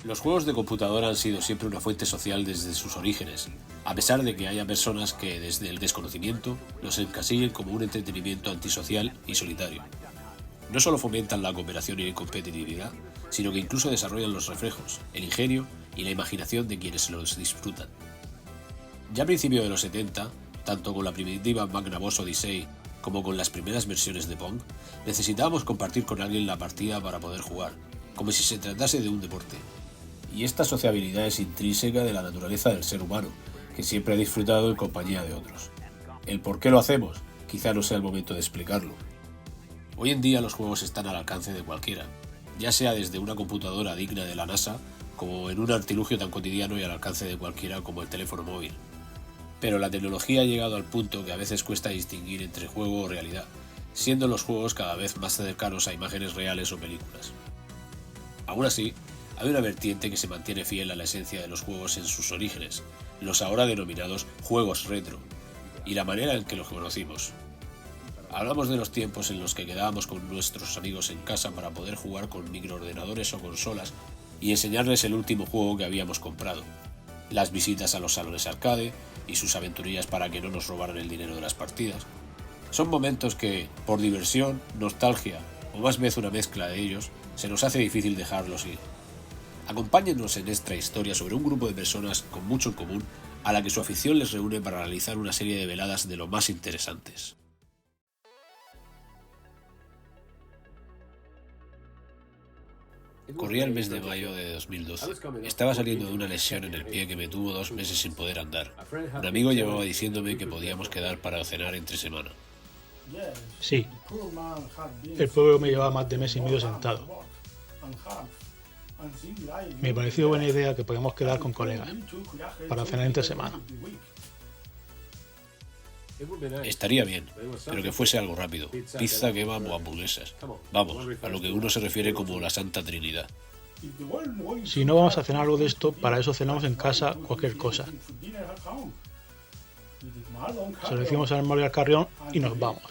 Los juegos de computadora han sido siempre una fuente social desde sus orígenes, a pesar de que haya personas que desde el desconocimiento los encasillen como un entretenimiento antisocial y solitario. No solo fomentan la cooperación y la competitividad, sino que incluso desarrollan los reflejos, el ingenio y la imaginación de quienes los disfrutan. Ya a principios de los 70, tanto con la primitiva Magnavox Odyssey como con las primeras versiones de Pong, necesitábamos compartir con alguien la partida para poder jugar, como si se tratase de un deporte. Y esta sociabilidad es intrínseca de la naturaleza del ser humano, que siempre ha disfrutado en compañía de otros. El por qué lo hacemos, quizá no sea el momento de explicarlo. Hoy en día los juegos están al alcance de cualquiera, ya sea desde una computadora digna de la NASA, como en un artilugio tan cotidiano y al alcance de cualquiera como el teléfono móvil. Pero la tecnología ha llegado al punto que a veces cuesta distinguir entre juego o realidad, siendo los juegos cada vez más cercanos a imágenes reales o películas. Aún así, hay una vertiente que se mantiene fiel a la esencia de los juegos en sus orígenes, los ahora denominados juegos retro, y la manera en que los conocimos. Hablamos de los tiempos en los que quedábamos con nuestros amigos en casa para poder jugar con microordenadores o consolas y enseñarles el último juego que habíamos comprado, las visitas a los salones arcade y sus aventurillas para que no nos robaran el dinero de las partidas. Son momentos que, por diversión, nostalgia o más vez una mezcla de ellos, se nos hace difícil dejarlos ir. Acompáñennos en esta historia sobre un grupo de personas con mucho en común a la que su afición les reúne para realizar una serie de veladas de lo más interesantes. Corría el mes de mayo de 2012. Estaba saliendo de una lesión en el pie que me tuvo 2 meses sin poder andar. Un amigo llevaba diciéndome que podíamos quedar para cenar entre semana. Sí, el pueblo me llevaba más de mes y medio sentado. Me pareció buena idea que podíamos quedar con colegas para cenar entre semana. Estaría bien, pero que fuese algo rápido. Pizza, kebab o hamburguesas. Vamos, a lo que uno se refiere como la Santa Trinidad. Si no vamos a cenar algo de esto, para eso cenamos en casa cualquier cosa. Se lo decimos al Mario y al Carrión y nos vamos.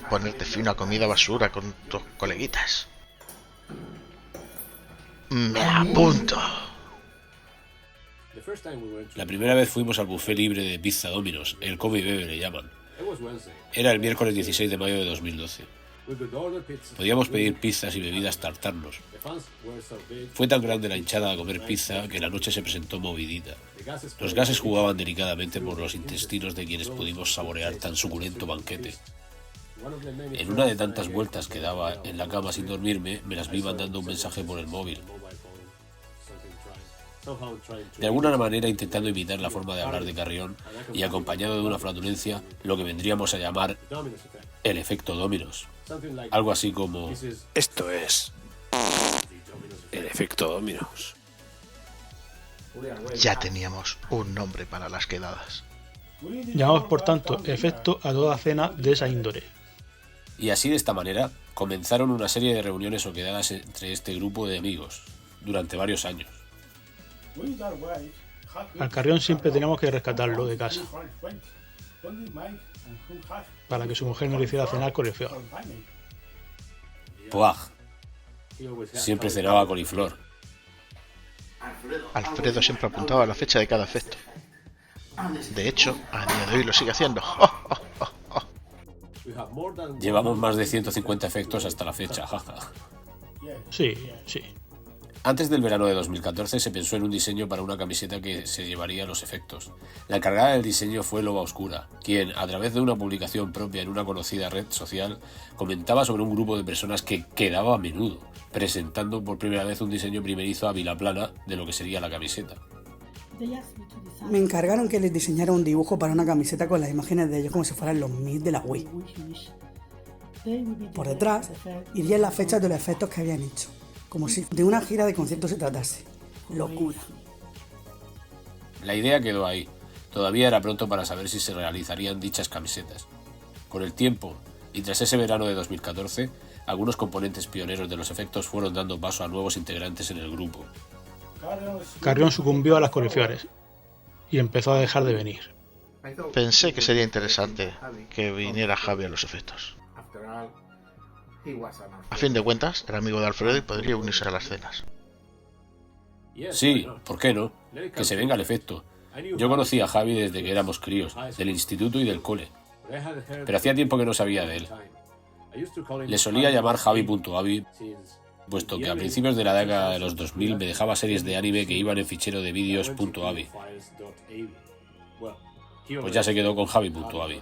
Ponerte fino a comida basura con tus coleguitas. Me apunto. La primera vez fuimos al buffet libre de pizza Domino's, el come y bebe le llaman. Era el miércoles 16 de mayo de 2012. Podíamos pedir pizzas y bebidas tartarnos. Fue tan grande la hinchada a comer pizza que la noche se presentó movidita. Los gases jugaban delicadamente por los intestinos de quienes pudimos saborear tan suculento banquete. En una de tantas vueltas que daba en la cama sin dormirme, me las vi mandando un mensaje por el móvil. De alguna manera intentando imitar la forma de hablar de Carrión y acompañado de una flatulencia, lo que vendríamos a llamar el efecto Domino's. Algo así como: esto es el efecto Domino's. Ya teníamos un nombre para las quedadas. Llamamos por tanto efecto a toda cena de esa índole. Y así, de esta manera, comenzaron una serie de reuniones o quedadas entre este grupo de amigos durante varios años. Al Carrión siempre teníamos que rescatarlo de casa para que su mujer no le hiciera cenar coliflor. ¡Puaj! Siempre cenaba coliflor. Alfredo siempre apuntaba la fecha de cada efecto. De hecho, a día de hoy lo sigue haciendo. Llevamos más de 150 efectos hasta la fecha, jaja. Sí. Antes del verano de 2014 se pensó en un diseño para una camiseta que se llevaría los efectos. La encargada del diseño fue Loba Oscura, quien, a través de una publicación propia en una conocida red social, comentaba sobre un grupo de personas que quedaba a menudo, presentando por primera vez un diseño primerizo a Vilaplana de lo que sería la camiseta. Me encargaron que les diseñara un dibujo para una camiseta con las imágenes de ellos como si fueran los Meet de la Wii. Por detrás irían las fechas de los efectos que habían hecho, como si de una gira de conciertos se tratase. Locura. La idea quedó ahí. Todavía era pronto para saber si se realizarían dichas camisetas. Con el tiempo, y tras ese verano de 2014, algunos componentes pioneros de los efectos fueron dando paso a nuevos integrantes en el grupo. Carrión sucumbió a las coliflores y empezó a dejar de venir. Pensé que sería interesante que viniera Javi a los efectos. A fin de cuentas, era amigo de Alfredo y podría unirse a las cenas. Sí, ¿por qué no? Que se venga el efecto. Yo conocí a Javi desde que éramos críos, del instituto y del cole. Pero hacía tiempo que no sabía de él. Le solía llamar Javi.avi, puesto que a principios de la década de los 2000 me dejaba series de anime que iban en fichero de vídeos.avi. Pues ya se quedó con Javi.avi.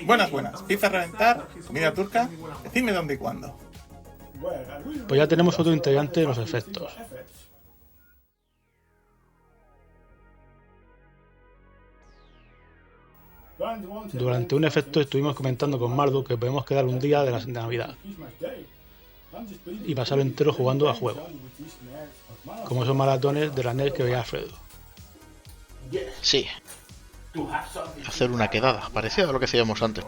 Buenas. Pizza a reventar, comida turca. Decidme dónde y cuándo. Pues ya tenemos otro integrante de los efectos. Durante un efecto estuvimos comentando con Mardu que podemos quedar un día de la Navidad y pasarlo entero jugando a juegos, como esos maratones de la NES que veía Alfredo. Sí. Hacer una quedada, parecida a lo que hacíamos antes,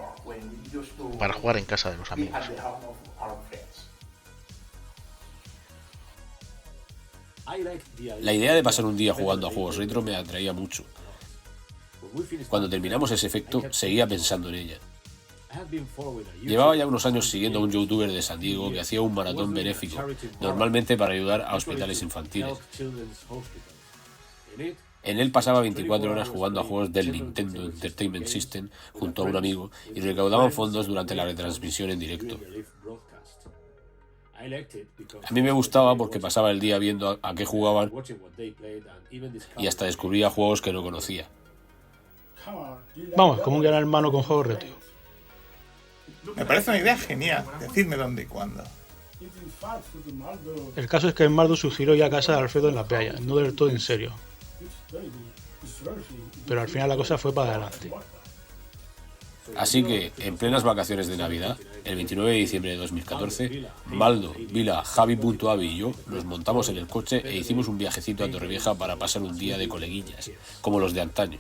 para jugar en casa de los amigos. La idea de pasar un día jugando a juegos retro me atraía mucho. Cuando terminamos ese efecto, seguía pensando en ella. Llevaba ya unos años siguiendo a un youtuber de San Diego que hacía un maratón benéfico, normalmente para ayudar a hospitales infantiles. En él pasaba 24 horas jugando a juegos del Nintendo Entertainment System junto a un amigo y recaudaban fondos durante la retransmisión en directo. A mí me gustaba porque pasaba el día viendo a qué jugaban y hasta descubría juegos que no conocía. Vamos, como un gran hermano con juegos retro. Me parece una idea genial. Decidme dónde y cuándo. El caso es que Mardu sugirió ir a casa de Alfredo en la playa, no del todo en serio. Pero al final la cosa fue para adelante. Así que, en plenas vacaciones de Navidad, el 29 de diciembre de 2014, Maldo, Vila, Javi.avi y yo nos montamos en el coche e hicimos un viajecito a Torrevieja para pasar un día de coleguillas, como los de antaño.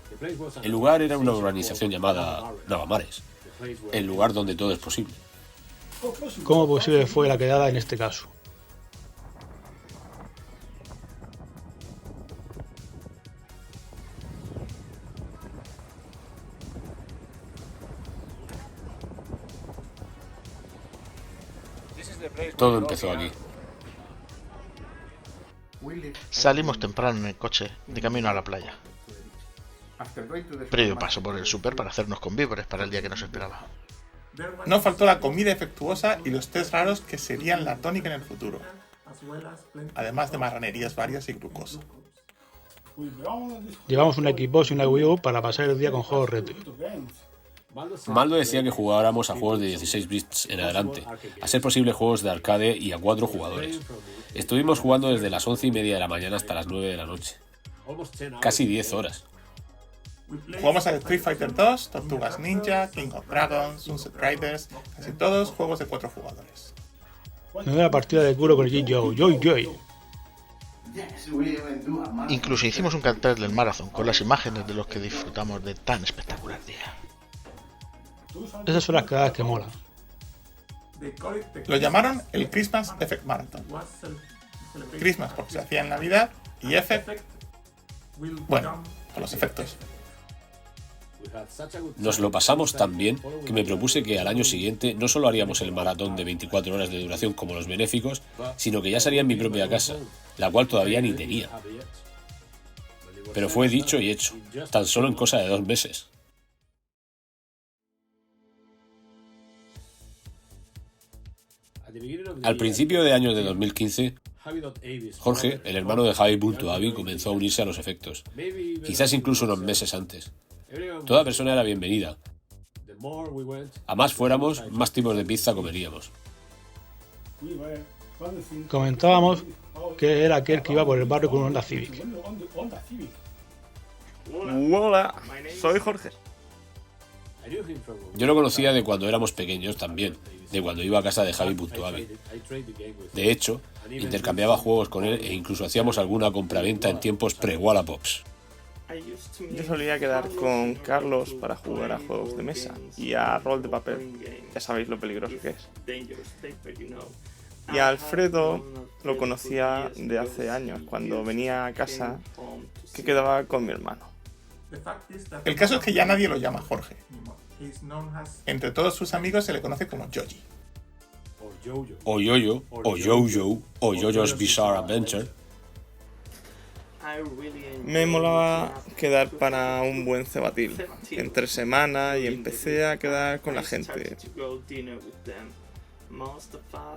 El lugar era una urbanización llamada Navamares, el lugar donde todo es posible. ¿Cómo posible fue la quedada en este caso? Todo empezó aquí. Salimos temprano en el coche, de camino a la playa. Previo paso por el súper para hacernos con víveres para el día que nos esperaba. No faltó la comida efectuosa y los tés raros que serían la tónica en el futuro. Además de marranerías varias y glucosa. Llevamos un Xbox y una Wii U para pasar el día con juegos retro. Maldo decía que jugáramos a juegos de 16 bits en adelante, a ser posible juegos de arcade y a 4 jugadores. Estuvimos jugando desde las 11:30 de la mañana hasta las 9 de la noche. Casi 10 horas. Jugamos a Street Fighter 2, Tortugas Ninja, King of Dragons, Sunset Riders, casi todos juegos de 4 jugadores. Nueva partida de culo con el G-Joe, Joy. Incluso hicimos un cartel del maratón con las imágenes de los que disfrutamos de tan espectacular día. Esas son las quedadas que molan. Lo llamaron el Christmas Effect Marathon. Christmas porque se hacía en Navidad y Effect, bueno, por los efectos. Nos lo pasamos tan bien que me propuse que al año siguiente no solo haríamos el maratón de 24 horas de duración como los benéficos, sino que ya sería en mi propia casa, la cual todavía ni tenía. Pero fue dicho y hecho, tan solo en cosa de 2 meses. Al principio de año de 2015, Jorge, el hermano de Javi.avi, comenzó a unirse a los efectos, quizás incluso unos meses antes. Toda persona era bienvenida. A más fuéramos, más tipos de pizza comeríamos. Comentábamos que era aquel que iba por el barrio con un Honda Civic. Hola, soy Jorge. Yo lo conocía de cuando éramos pequeños también, de cuando iba a casa de Javi.avi. De hecho, intercambiaba juegos con él e incluso hacíamos alguna compraventa en tiempos pre-Wallapops. Yo solía quedar con Carlos para jugar a juegos de mesa y a rol de papel. Ya sabéis lo peligroso que es. Y a Alfredo lo conocía de hace años, cuando venía a casa que quedaba con mi hermano. El caso es que ya nadie lo llama Jorge. Entre todos sus amigos se le conoce como Joji. o Yo-Yo, o Jojo, o Jojo's Bizarre Adventure. Me molaba quedar para un buen cebatil entre semana y empecé a quedar con la gente.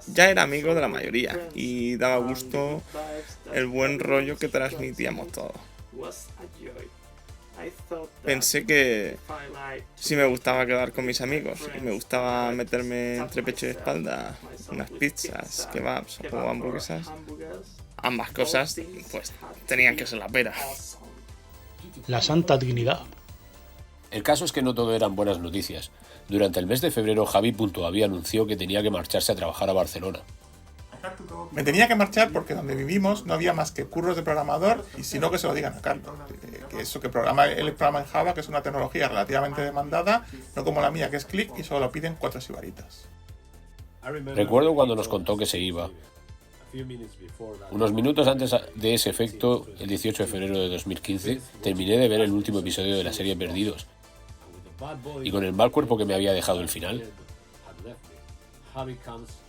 Ya era amigo de la mayoría y daba gusto el buen rollo que transmitíamos todos. Pensé que si me gustaba quedar con mis amigos y me gustaba meterme entre pecho y espalda unas pizzas, kebabs o hamburguesas, ambas cosas pues tenían que ser la pera. La santa dignidad. El caso es que no todo eran buenas noticias. Durante el mes de febrero, Javi.avi anunció que tenía que marcharse a trabajar a Barcelona. Me tenía que marchar porque donde vivimos no había más que curros de programador y si no que se lo digan a Carlos. Que eso que programa, él programa en Java, que es una tecnología relativamente demandada, no como la mía que es Click y solo piden 4 sibaritas. Recuerdo cuando nos contó que se iba. Unos minutos antes de ese efecto, el 18 de febrero de 2015, terminé de ver el último episodio de la serie Perdidos. Y con el mal cuerpo que me había dejado el final,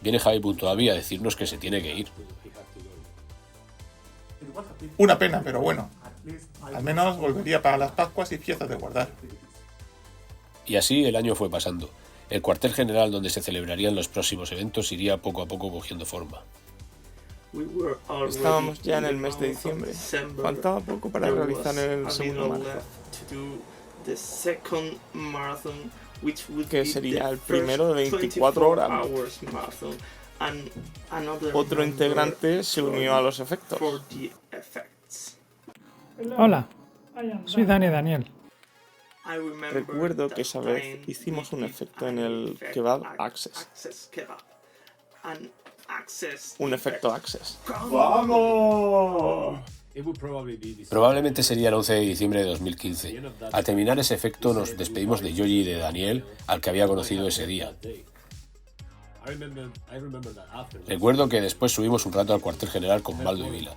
viene Javi.avi a decirnos que se tiene que ir. Una pena, pero bueno. Al menos volvería para las Pascuas y fiestas de guardar. Y así el año fue pasando. El cuartel general donde se celebrarían los próximos eventos iría poco a poco cogiendo forma. Estábamos ya en el mes de diciembre. Faltaba poco para realizar el segundo maratón, que sería el primero de 24 horas. Otro integrante se unió a los efectos. Hola, soy Daniel. Recuerdo que esa vez hicimos un efecto en el Kebab Access. Un efecto Access. ¡Vamos! Probablemente sería el 11 de diciembre de 2015. Al terminar ese efecto nos despedimos de Yoji y de Daniel, al que había conocido ese día. Recuerdo que después subimos un rato al cuartel general con Baldo y Vila.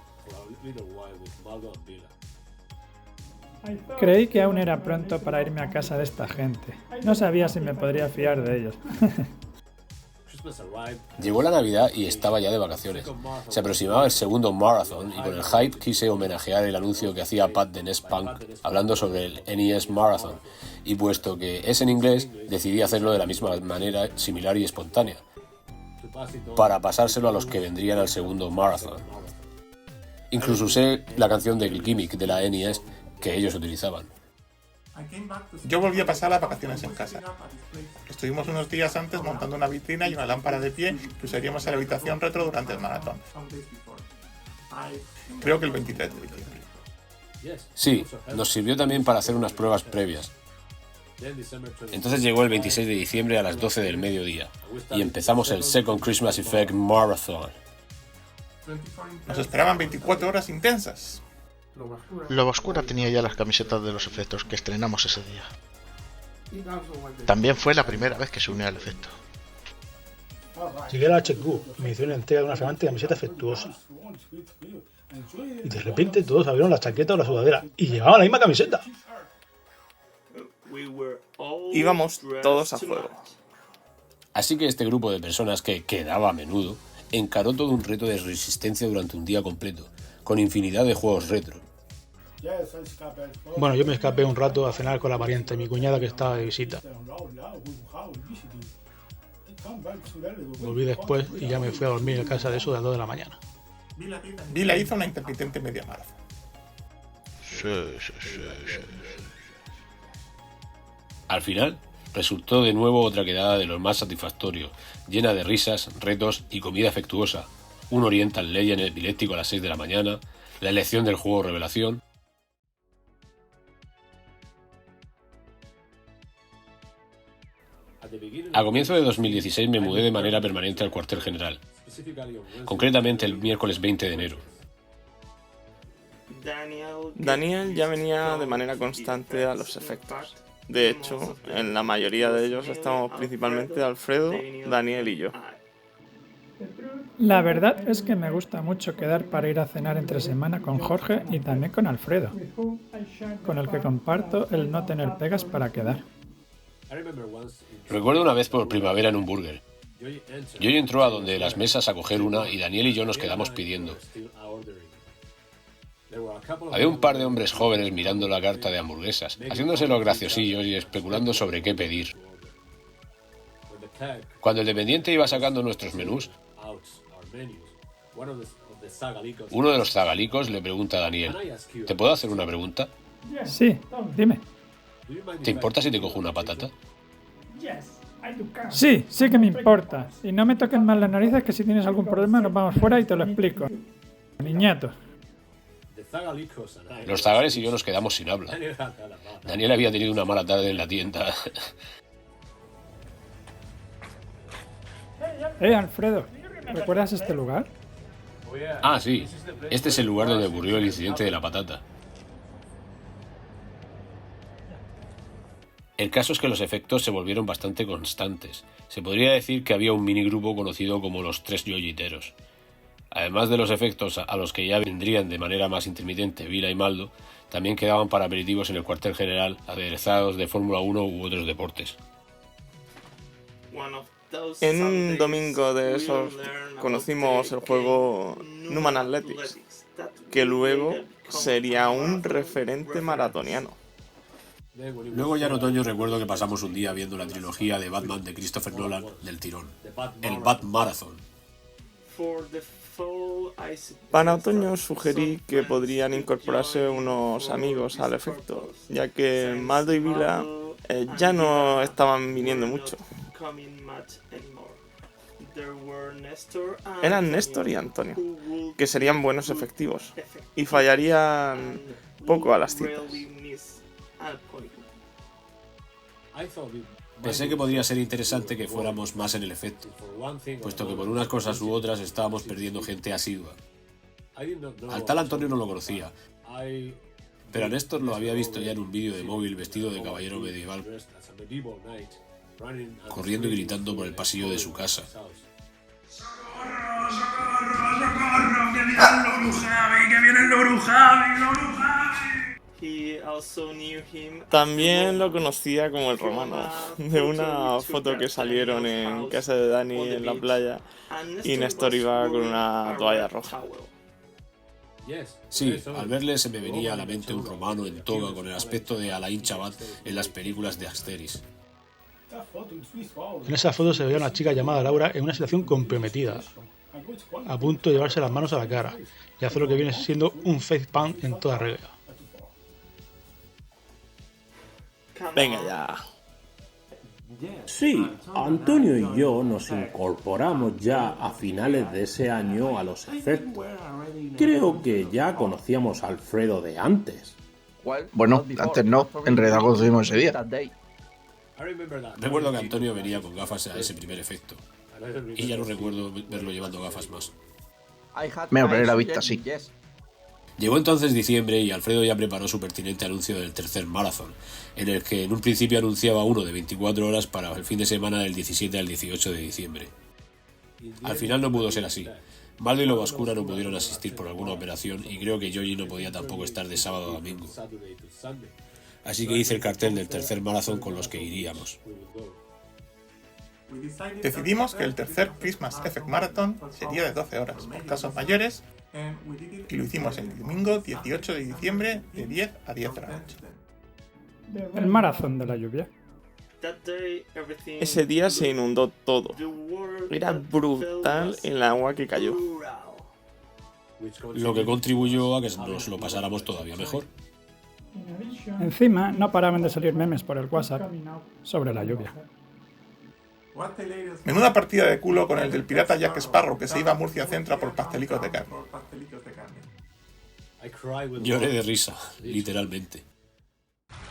Creí que aún era pronto para irme a casa de esta gente. No sabía si me podría fiar de ellos. Llegó la Navidad y estaba ya de vacaciones. Se aproximaba el segundo Marathon y con el hype quise homenajear el anuncio que hacía Pat de NES Punk hablando sobre el NES Marathon, y puesto que es en inglés, decidí hacerlo de la misma manera, similar y espontánea, para pasárselo a los que vendrían al segundo Marathon. Incluso usé la canción de Gimmick de la NES que ellos utilizaban. Yo volví a pasar las vacaciones en casa. Estuvimos unos días antes montando una vitrina y una lámpara de pie que usaríamos en la habitación retro durante el maratón. Creo que el 23 de diciembre. Sí, nos sirvió también para hacer unas pruebas previas. Entonces llegó el 26 de diciembre a las 12 del mediodía y empezamos el Second Christmas Effect Marathon. Nos esperaban 24 horas intensas. Loba Oscura tenía ya las camisetas de los efectos que estrenamos ese día. También fue la primera vez que se unió al efecto. Llegué a la HQ y me hicieron la entrega de una flamante camiseta efectuosa. Y de repente todos abrieron la chaqueta o la sudadera y llevaban la misma camiseta. Íbamos todos a fuego. Así que este grupo de personas que quedaba a menudo encaró todo un reto de resistencia durante un día completo, con infinidad de juegos retro. Bueno, yo me escapé un rato a cenar con la pariente, mi cuñada que estaba de visita. Volví después y ya me fui a dormir en casa de eso de las 2 de la mañana. Vila hizo una intermitente media maratón. Sí. Al final, resultó de nuevo otra quedada de los más satisfactorios, llena de risas, retos y comida afectuosa. Un Oriental Legend epiléptico a las 6 de la mañana, la elección del juego revelación. A comienzo de 2016 me mudé de manera permanente al cuartel general, concretamente el miércoles 20 de enero. Daniel ya venía de manera constante a los efectos. De hecho, en la mayoría de ellos estamos principalmente Alfredo, Daniel y yo. La verdad es que me gusta mucho quedar para ir a cenar entre semana con Jorge y también con Alfredo, con el que comparto el no tener pegas para quedar. Recuerdo una vez por primavera en un burger. Joey entró a donde las mesas a coger una y Daniel y yo nos quedamos pidiendo. Había un par de hombres jóvenes mirando la carta de hamburguesas, haciéndose los graciosillos y especulando sobre qué pedir. Cuando el dependiente iba sacando nuestros menús, uno de los zagalicos le pregunta a Daniel: ¿te puedo hacer una pregunta? Sí, dime. ¿Te importa si te cojo una patata? Sí, sí que me importa. Y no me toques más las narices, que si tienes algún problema nos vamos fuera y te lo explico. Niñato. Los zagales y yo nos quedamos sin habla. Daniel había tenido una mala tarde en la tienda. Alfredo, ¿recuerdas este lugar? Ah, sí. Este es el lugar donde ocurrió el incidente de la patata. El caso es que los efectos se volvieron bastante constantes. Se podría decir que había un minigrupo conocido como los Tres Yoyiteros. Además de los efectos a los que ya vendrían de manera más intermitente Vila y Maldo, también quedaban para aperitivos en el cuartel general, aderezados de Fórmula 1 u otros deportes. En un domingo de esos conocimos el juego Numan Athletics, que luego sería un referente maratoniano. Luego ya en otoño recuerdo que pasamos un día viendo la trilogía de Batman de Christopher Nolan del tirón, el Bat Marathon. Para otoño sugerí que podrían incorporarse unos amigos al efecto, ya que Maldo y Vila ya no estaban viniendo mucho. Eran Néstor y Antonio, que serían buenos efectivos y fallarían poco a las citas. Pensé que podría ser interesante que fuéramos más en el efecto, puesto que por unas cosas u otras estábamos perdiendo gente asidua. Al tal Antonio no lo conocía, pero a Néstor lo había visto ya en un vídeo de móvil vestido de caballero medieval, corriendo y gritando por el pasillo de su casa. ¡Socorro, socorro! ¡Que viene el Loru Javi! ¡Que viene el Loru Javi! ¡Loru Javi! También lo conocía como el romano, de una foto que salieron en casa de Dani en la playa y Néstor iba con una toalla roja. Sí, al verle se me venía a la mente un romano en toga con el aspecto de Alain Chabat en las películas de Asterix. En esa foto se veía a una chica llamada Laura en una situación comprometida, a punto de llevarse las manos a la cara y hacer lo que viene siendo un facepalm en toda regla. Venga ya. Sí, Antonio y yo nos incorporamos ya a finales de ese año a los efectos. Creo que ya conocíamos a Alfredo de antes. Bueno, antes no, en realidad lo tuvimos ese día. Recuerdo que Antonio venía con gafas a ese primer efecto, y ya no recuerdo verlo llevando gafas más. Me voy a poner la vista, sí. Llegó entonces diciembre y Alfredo ya preparó su pertinente anuncio del tercer maratón, en el que en un principio anunciaba uno de 24 horas para el fin de semana del 17 al 18 de diciembre. Al final no pudo ser así. Maldo y Lobascura no pudieron asistir por alguna operación y creo que Yoyi no podía tampoco estar de sábado a domingo. Así que hice el cartel del tercer maratón con los que iríamos. Decidimos que el tercer Christmas Effect Marathon sería de 12 horas, por casos mayores, y lo hicimos el domingo 18 de diciembre de 10 a 10 de la noche. El maratón de la lluvia. Ese día se inundó todo. Era brutal el agua que cayó. Lo que contribuyó a que nos lo pasáramos todavía mejor. Encima, no paraban de salir memes por el WhatsApp sobre la lluvia. Menuda partida de culo con el del pirata Jack Sparrow que se iba a Murcia Centro por pastelicos de carne. Lloré de risa, literalmente.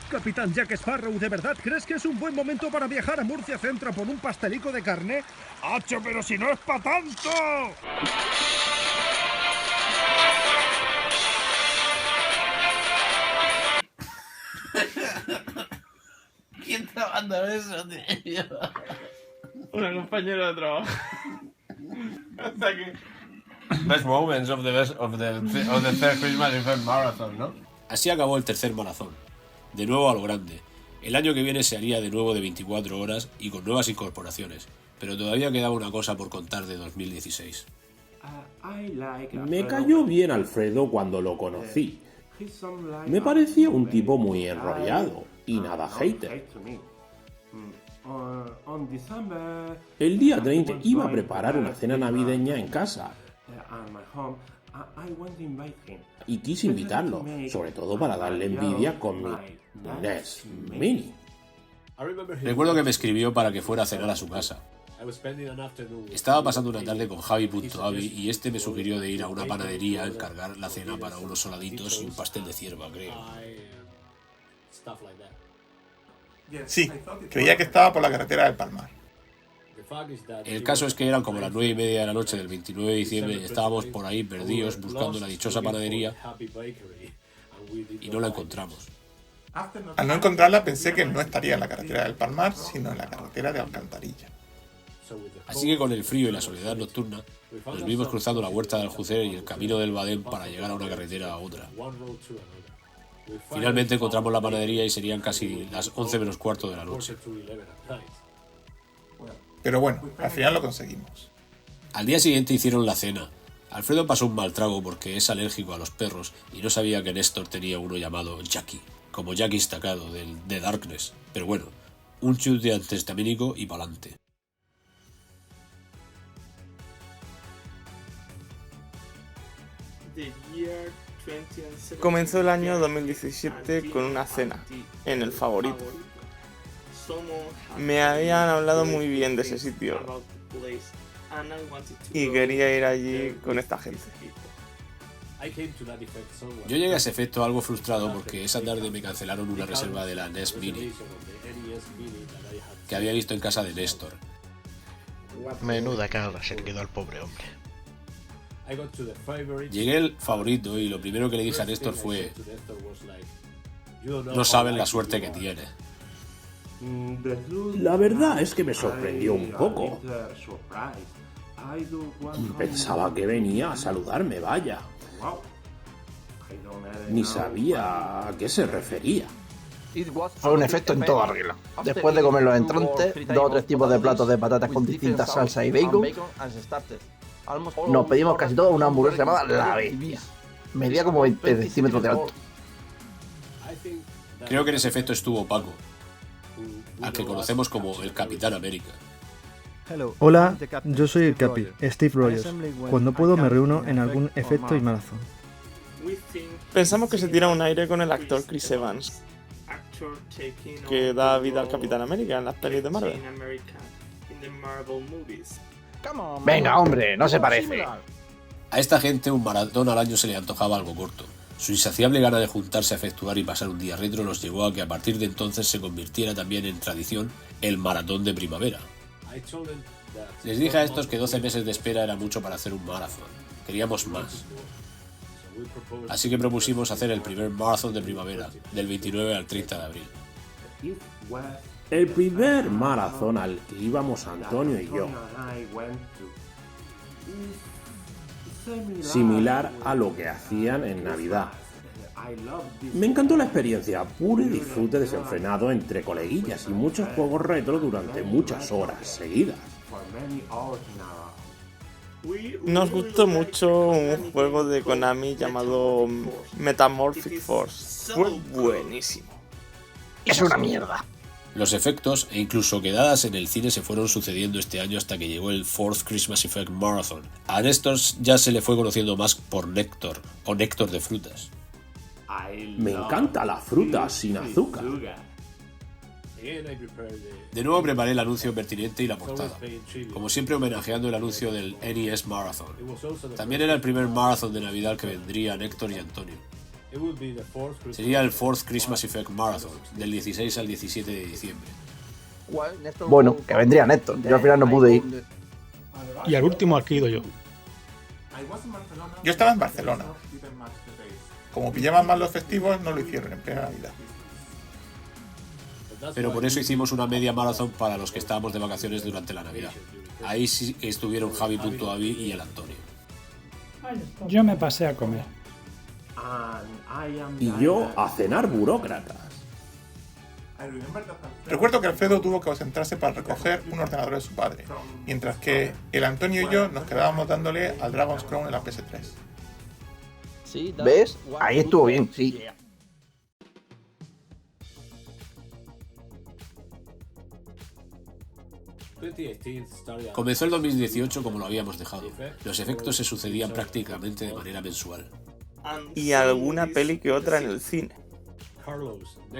Capitán Jack Sparrow, ¿de verdad crees que es un buen momento para viajar a Murcia Centro por un pastelico de carne? ¡Hacho, pero si no es pa' tanto! ¿Quién te manda eso, tío? Una compañera de trabajo. Hasta que... Best moments of the third Christmas Event Marathon, ¿no? Así acabó el tercer maratón. De nuevo a lo grande. El año que viene se haría de nuevo de 24 horas y con nuevas incorporaciones. pero todavía quedaba una cosa por contar de 2016. Me cayó bien Alfredo cuando lo conocí. Me parecía un tipo muy enrollado y nada hater. El día 30 iba a preparar una cena navideña en casa y quise invitarlo, sobre todo para darle envidia con mi NES Mini. Recuerdo que me escribió para que fuera a cenar a su casa. Estaba pasando una tarde con Javi.avi y este me sugirió de ir a una panadería a encargar la cena para unos soladitos y un pastel de cierva, creo. Sí, creía que estaba por la carretera del Palmar. El caso es que eran como las 9:30 de la noche del 29 de diciembre y estábamos por ahí perdidos buscando la dichosa panadería y no la encontramos. Al no encontrarla pensé que no estaría en la carretera del Palmar, sino en la carretera de Alcantarilla. Así que con el frío y la soledad nocturna, nos vimos cruzando la huerta de Aljucer y el camino del Badén para llegar a una carretera a otra. Finalmente encontramos la panadería y serían casi las 11 menos cuarto de la noche. Pero bueno, al final lo conseguimos. Al día siguiente hicieron la cena. Alfredo pasó un mal trago porque es alérgico a los perros y no sabía que Néstor tenía uno llamado Jackie, como Jackie Staccato del The Darkness. Pero bueno, un chute antihistamínico y pa'lante. Comenzó el año 2017 con una cena, en el Favorito. Me habían hablado muy bien de ese sitio y quería ir allí con esta gente. Yo llegué a ese efecto algo frustrado porque esa tarde me cancelaron una reserva de la NES Mini que había visto en casa de Néstor. Menuda cara se le quedó al pobre hombre. Llegué al Favorito y lo primero que le dije a Néstor fue: no saben la suerte que tiene. La verdad es que me sorprendió un poco. Pensaba que venía a saludarme, vaya. Ni sabía a qué se refería. Fue un efecto en toda regla. Después de comer los entrantes, 2 o 3 tipos de platos de patatas con distintas salsas y bacon, nos pedimos casi todos una hamburguesa llamada La Bestia. Medía como 20 centímetros de alto. Creo que en ese efecto estuvo Paco, al que conocemos como el Capitán América. Hola, yo soy el Capi, Steve Rogers. Cuando puedo me reúno en algún efecto y maratón. Pensamos que se tira un aire con el actor Chris Evans, que da vida al Capitán América en las pelis de Marvel. Venga, hombre, no se parece. A esta gente un maratón al año se le antojaba algo corto. Su insaciable gana de juntarse a efectuar y pasar un día retro los llevó a que a partir de entonces se convirtiera también en tradición el maratón de primavera. Les dije a estos que 12 meses de espera era mucho para hacer un maratón. Queríamos más. Así que propusimos hacer el primer maratón de primavera, del 29 al 30 de abril. El primer maratón al que íbamos Antonio y yo. Similar a lo que hacían en Navidad. Me encantó la experiencia, puro y disfrute desenfrenado entre coleguillas y muchos juegos retro durante muchas horas seguidas. Nos gustó mucho un juego de Konami llamado Metamorphic Force. Fue buenísimo. Es una mierda. Los efectos e incluso quedadas en el cine se fueron sucediendo este año hasta que llegó el Fourth Christmas Effect Marathon. A Néstor ya se le fue conociendo más por Néctor o Néctor de frutas. Me encanta la fruta sin azúcar. De nuevo preparé el anuncio pertinente y la portada, como siempre homenajeando el anuncio del NES Marathon. También era el primer marathon de Navidad que vendría Néctor y Antonio. Sería el Fourth Christmas Effect Marathon, del 16 al 17 de diciembre. Bueno, que vendría Néstor. Yo al final no pude ir. Y al último al que he ido yo. Yo estaba en Barcelona. Como pillaban mal los festivos, no lo hicieron en plena Navidad. Pero por eso hicimos una media maratón para los que estábamos de vacaciones durante la Navidad. Ahí sí que estuvieron Javi.avi y el Antonio. Yo me pasé a comer. Y yo a cenar burócratas. Recuerdo que Alfredo tuvo que ausentarse para recoger un ordenador de su padre, mientras que el Antonio y yo nos quedábamos dándole al Dragon's Crown en la PS3. ¿Ves? Ahí estuvo bien, sí. Comenzó el 2018 como lo habíamos dejado. Los efectos se sucedían prácticamente de manera mensual. Y alguna peli que otra en el cine.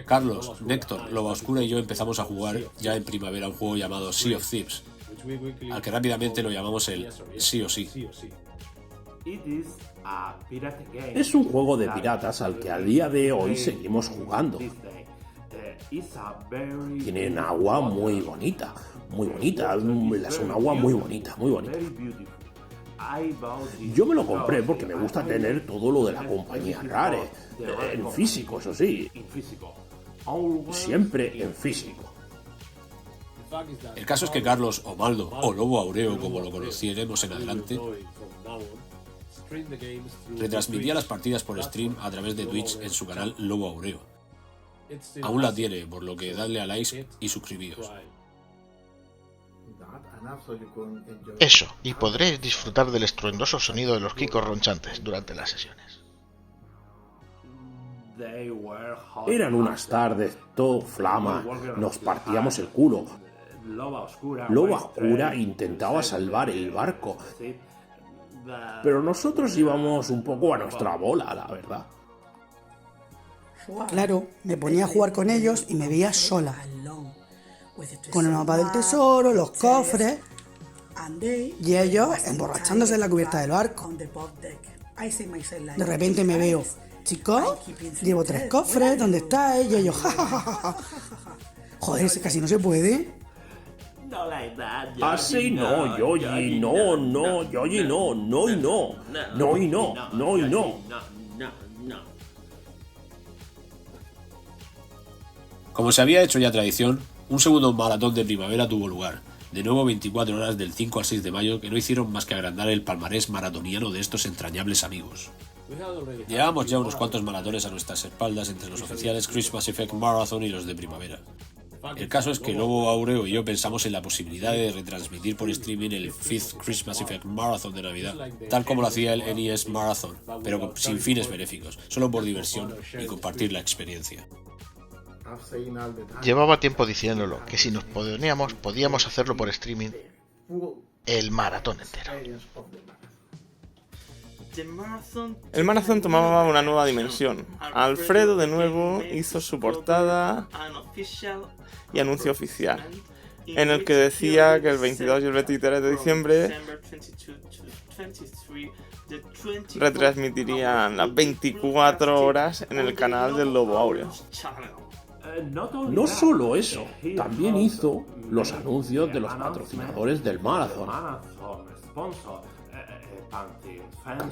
Carlos, Néctor, Loba Oscura y yo empezamos a jugar ya en primavera un juego llamado Sea of Thieves, al que rápidamente lo llamamos el Sí o Sí. Es un juego de piratas al que a día de hoy seguimos jugando. Tienen agua muy bonita, es un agua muy bonita. Yo me lo compré porque me gusta tener todo lo de la compañía Rare, en físico, eso sí. Siempre en físico. El caso es que Carlos, o Maldo, o Lobo Aureo, como lo conociéramos en adelante, retransmitía las partidas por stream a través de Twitch en su canal Lobo Aureo. Aún la tiene, por lo que dadle a likes y suscribíos. Eso, y podréis disfrutar del estruendoso sonido de los Kikos ronchantes durante las sesiones. Eran unas tardes, todo flama, nos partíamos el culo. Loba Oscura intentaba salvar el barco, pero nosotros íbamos un poco a nuestra bola, la verdad. Claro, me ponía a jugar con ellos y me veía sola. Con el mapa del tesoro, los cofres y ellos emborrachándose en la cubierta del barco. De repente me veo, chicos, llevo 3 cofres, ¿dónde estáis? Y ellos, jajajaja. Joder, ese casi no se puede. Así no, Yoyi, no, Yoyi, no. Como se había hecho ya tradición, un segundo maratón de primavera tuvo lugar, de nuevo 24 horas del 5 al 6 de mayo, que no hicieron más que agrandar el palmarés maratoniano de estos entrañables amigos. Llevábamos ya unos cuantos maratones a nuestras espaldas entre los oficiales Christmas Effect Marathon y los de primavera. El caso es que Lobo Aureo y yo pensamos en la posibilidad de retransmitir por streaming el 5th Christmas Effect Marathon de Navidad, tal como lo hacía el NES Marathon, pero sin fines benéficos, solo por diversión y compartir la experiencia. Llevaba tiempo diciéndolo, que si nos poníamos, podíamos hacerlo por streaming el maratón entero. El maratón tomaba una nueva dimensión. Alfredo de nuevo hizo su portada y anuncio oficial, en el que decía que el 22 y el 23 de diciembre retransmitirían las 24 horas en el canal del Lobo Aureo. No solo eso, también hizo los anuncios de los patrocinadores del maratón.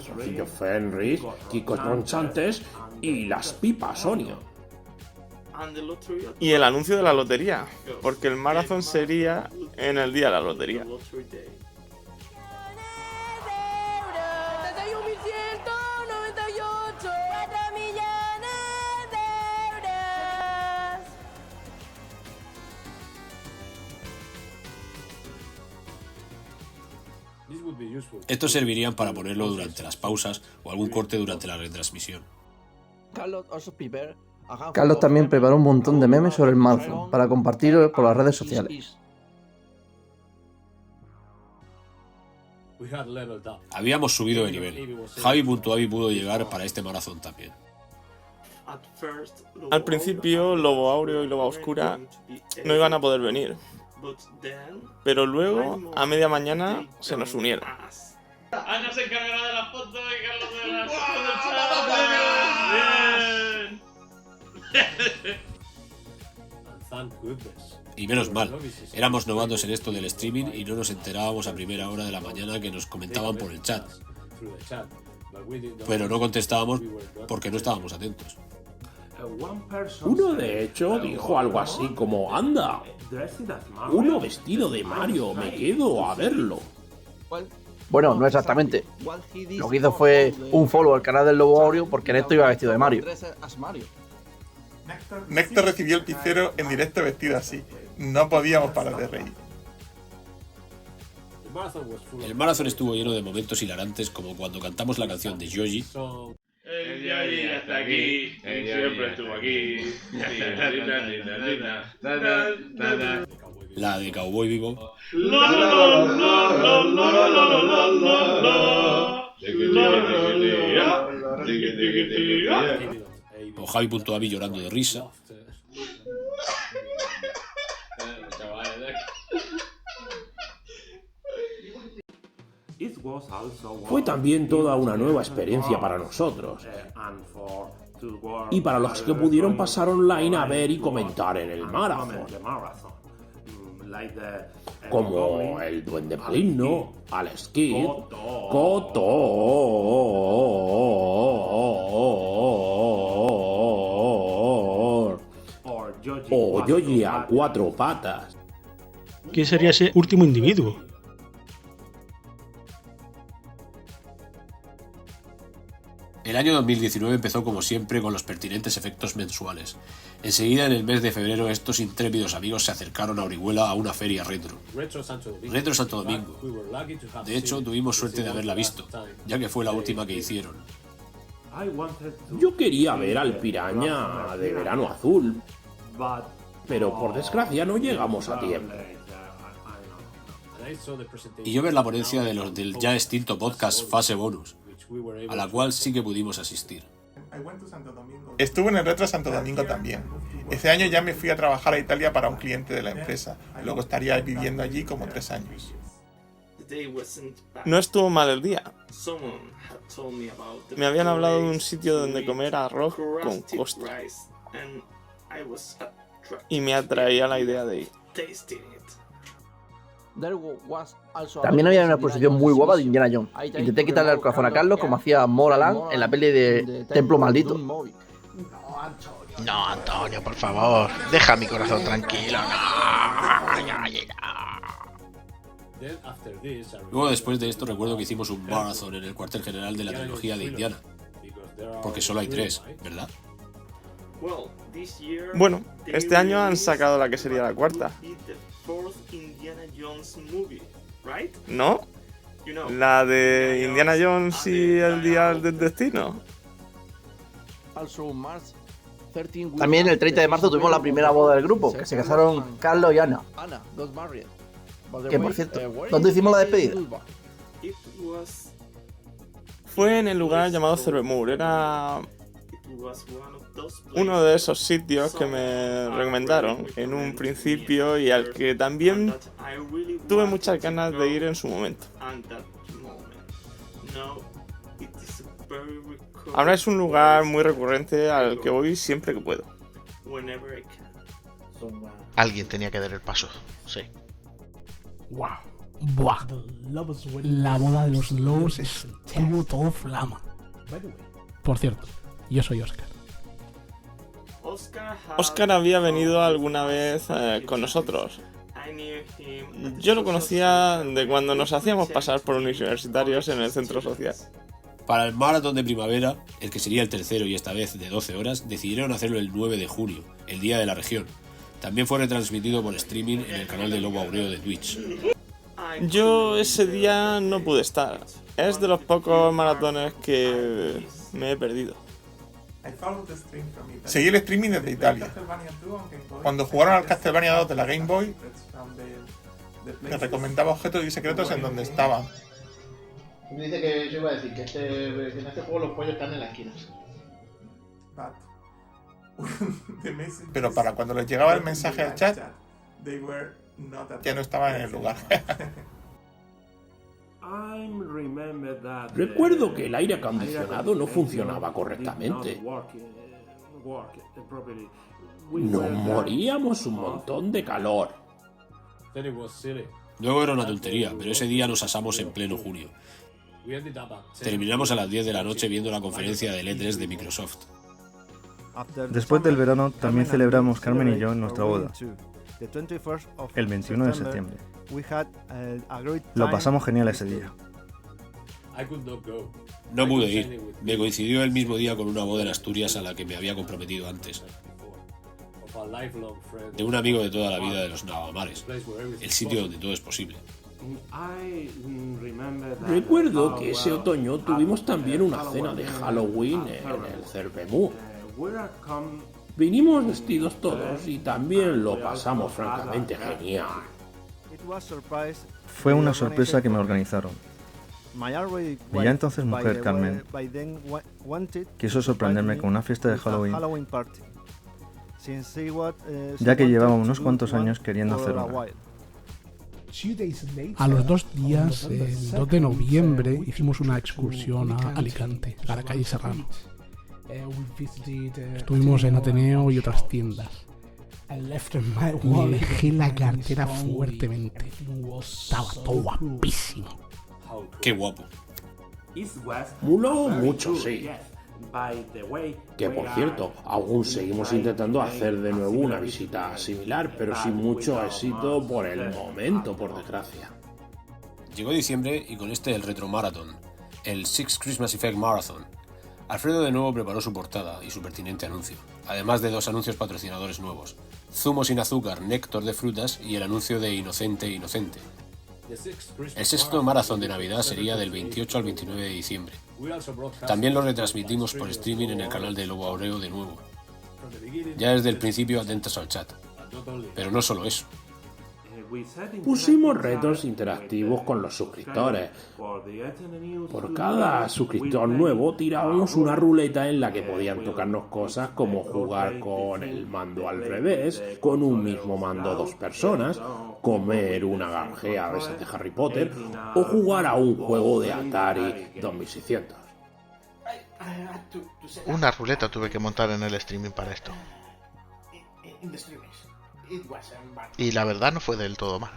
Soncillo Fenris, Kikos ronchantes y las pipas Sonia. Y el anuncio de la lotería, porque el maratón sería en el día de la lotería. Estos servirían para ponerlo durante las pausas o algún corte durante la retransmisión. Carlos también preparó un montón de memes sobre el maratón para compartirlo por las redes sociales. Habíamos subido de nivel. Javi.avi pudo llegar para este maratón también. Al principio, Lobo Aureo y Loba Oscura no iban a poder venir, pero luego, a media mañana, se nos unieron. Ana se encargará de la foto y Carlos de la Y menos mal, éramos novatos en esto del streaming y no nos enterábamos a primera hora de la mañana que nos comentaban por el chat. Pero no contestábamos porque no estábamos atentos. Uno de hecho dijo algo así como: anda, uno vestido de Mario, me quedo a verlo. Bueno, no exactamente. Lo que hizo fue un follow al canal del Lobo Aureo porque en esto iba vestido de Mario. Néctor recibió el picero en directo vestido así. No podíamos parar de reír. El maratón estuvo lleno de momentos hilarantes como cuando cantamos la canción de Yoji. El Yoji está aquí, siempre estuvo aquí. La de Cowboy Vivo. O Javi.avi llorando de risa. Fue también toda una nueva experiencia para nosotros. Y para los que pudieron pasar online a ver y comentar en el maratón. Como el Duende Maligno, Alex Kidd, Kotor o Yoji a 4 patas. ¿Quién sería ese último individuo? El año 2019 empezó como siempre con los pertinentes efectos mensuales. Enseguida, en el mes de febrero, estos intrépidos amigos se acercaron a Orihuela a una feria retro. Retro Santo Domingo. De hecho, tuvimos suerte de haberla visto, ya que fue la última que hicieron. Yo quería ver al Piraña de Verano Azul, pero por desgracia no llegamos a tiempo. Y yo ver la ponencia de los del ya extinto podcast Fase Bonus, a la cual sí que pudimos asistir. Estuve en el Retro Santo Domingo también. Ese año ya me fui a trabajar a Italia para un cliente de la empresa. Luego estaría viviendo allí como 3 años. No estuvo mal el día. Me habían hablado de un sitio donde comer arroz con costra. Y me atraía la idea de ir. También había una exposición muy guapa de Indiana Jones. Intenté quitarle el corazón a Carlos como hacía Moralan en la peli de Templo Maldito. No, Antonio, por favor. Deja mi corazón tranquilo. Luego, después de esto, recuerdo que hicimos un marathon en el cuartel general de la trilogía de Indiana. Porque solo hay 3, ¿verdad? Bueno, este año han sacado la que sería la cuarta. ¿No? La de Indiana Jones y el Dial del Destino. También el 30 de marzo tuvimos la primera boda del grupo, que se casaron Carlos y Ana. Que por cierto, ¿dónde hicimos la despedida? Fue en el lugar llamado Cervemur. Era uno de esos sitios que me recomendaron en un principio y al que también tuve muchas ganas de ir en su momento. Ahora es un lugar muy recurrente al que voy siempre que puedo. Alguien tenía que dar el paso, sí. Buah. La boda de los lobos estuvo todo flama. Por cierto, yo soy Oscar. Oscar había venido alguna vez con nosotros. Yo lo conocía de cuando nos hacíamos pasar por universitarios en el centro social. Para el maratón de primavera, el que sería el tercero y esta vez de 12 horas, decidieron hacerlo el 9 de junio, el día de la región. También fue retransmitido por streaming en el canal de Lobo Aureo de Twitch. Yo ese día no pude estar. Es de los pocos maratones que me he perdido. Seguí el streaming desde Italia. Cuando jugaron al Castlevania 2 de la Game Boy, les recomendaba objetos y secretos en donde estaban. Dice que yo iba a decir que en este juego los pollos están en las esquinas. Pero para cuando les llegaba el mensaje al chat, ya no estaban en el lugar. Recuerdo que el aire acondicionado no funcionaba correctamente. Nos moríamos un montón de calor. Luego era una tontería, pero ese día nos asamos en pleno junio. Terminamos a las 10 de la noche viendo la conferencia de E3 de Microsoft. Después del verano también celebramos Carmen y yo nuestra boda, el 21 de septiembre. Lo pasamos genial ese día. No pude ir, me coincidió el mismo día con una boda en Asturias a la que me había comprometido antes. de un amigo de toda la vida de los Navamares, el sitio donde todo es posible. Recuerdo que ese otoño tuvimos también una cena de Halloween en el Cervemú. Vinimos vestidos todos y también lo pasamos francamente genial. Fue una sorpresa que me organizaron. Mi ya entonces mujer, Carmen, quiso sorprenderme con una fiesta de Halloween, ya que llevaba unos cuantos años queriendo hacer una. A los 2 días, el 2 de noviembre, hicimos una excursión a Alicante, a la calle Serrano. Estuvimos en Ateneo y otras tiendas. Me dejé la cartera fuertemente. Estaba todo guapísimo. ¡Qué guapo! Muló mucho, sí. Que por cierto, aún seguimos intentando hacer de nuevo una visita similar, pero sin mucho éxito por el momento, por desgracia. Llegó diciembre y con este el Retro Marathon, el Six Christmas Effect Marathon. Alfredo de nuevo preparó su portada y su pertinente anuncio, además de 2 anuncios patrocinadores nuevos: zumo sin azúcar, néctar de frutas y el anuncio de Inocente Inocente. El 6º maratón de Navidad sería del 28 al 29 de diciembre. También lo retransmitimos por streaming en el canal de Lobo Aureo de nuevo. Ya desde el principio atentos al chat. Pero no solo eso. Pusimos retos interactivos con los suscriptores. Por cada suscriptor nuevo tirábamos una ruleta en la que podían tocarnos cosas como jugar con el mando al revés, con un mismo mando 2 personas, comer una granjea de esas de Harry Potter o jugar a un juego de Atari 2600. Una ruleta tuve que montar en el streaming para esto. Y la verdad no fue del todo mal.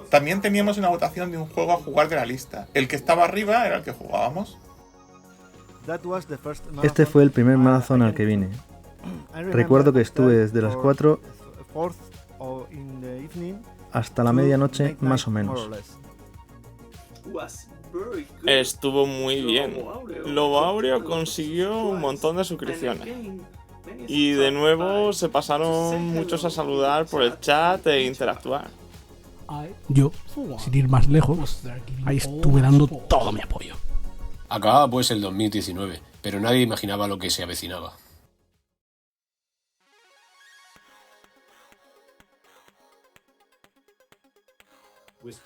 También teníamos una votación de un juego a jugar de la lista. El que estaba arriba era el que jugábamos. Este fue el primer maratón al que vine. Recuerdo que estuve desde las 4 hasta la medianoche, más o menos. Estuvo muy bien. Lobo Aureo consiguió un montón de suscripciones. Y de nuevo se pasaron muchos a saludar por el chat e interactuar. Yo, sin ir más lejos, ahí estuve dando todo mi apoyo. Acababa pues el 2019, pero nadie imaginaba lo que se avecinaba.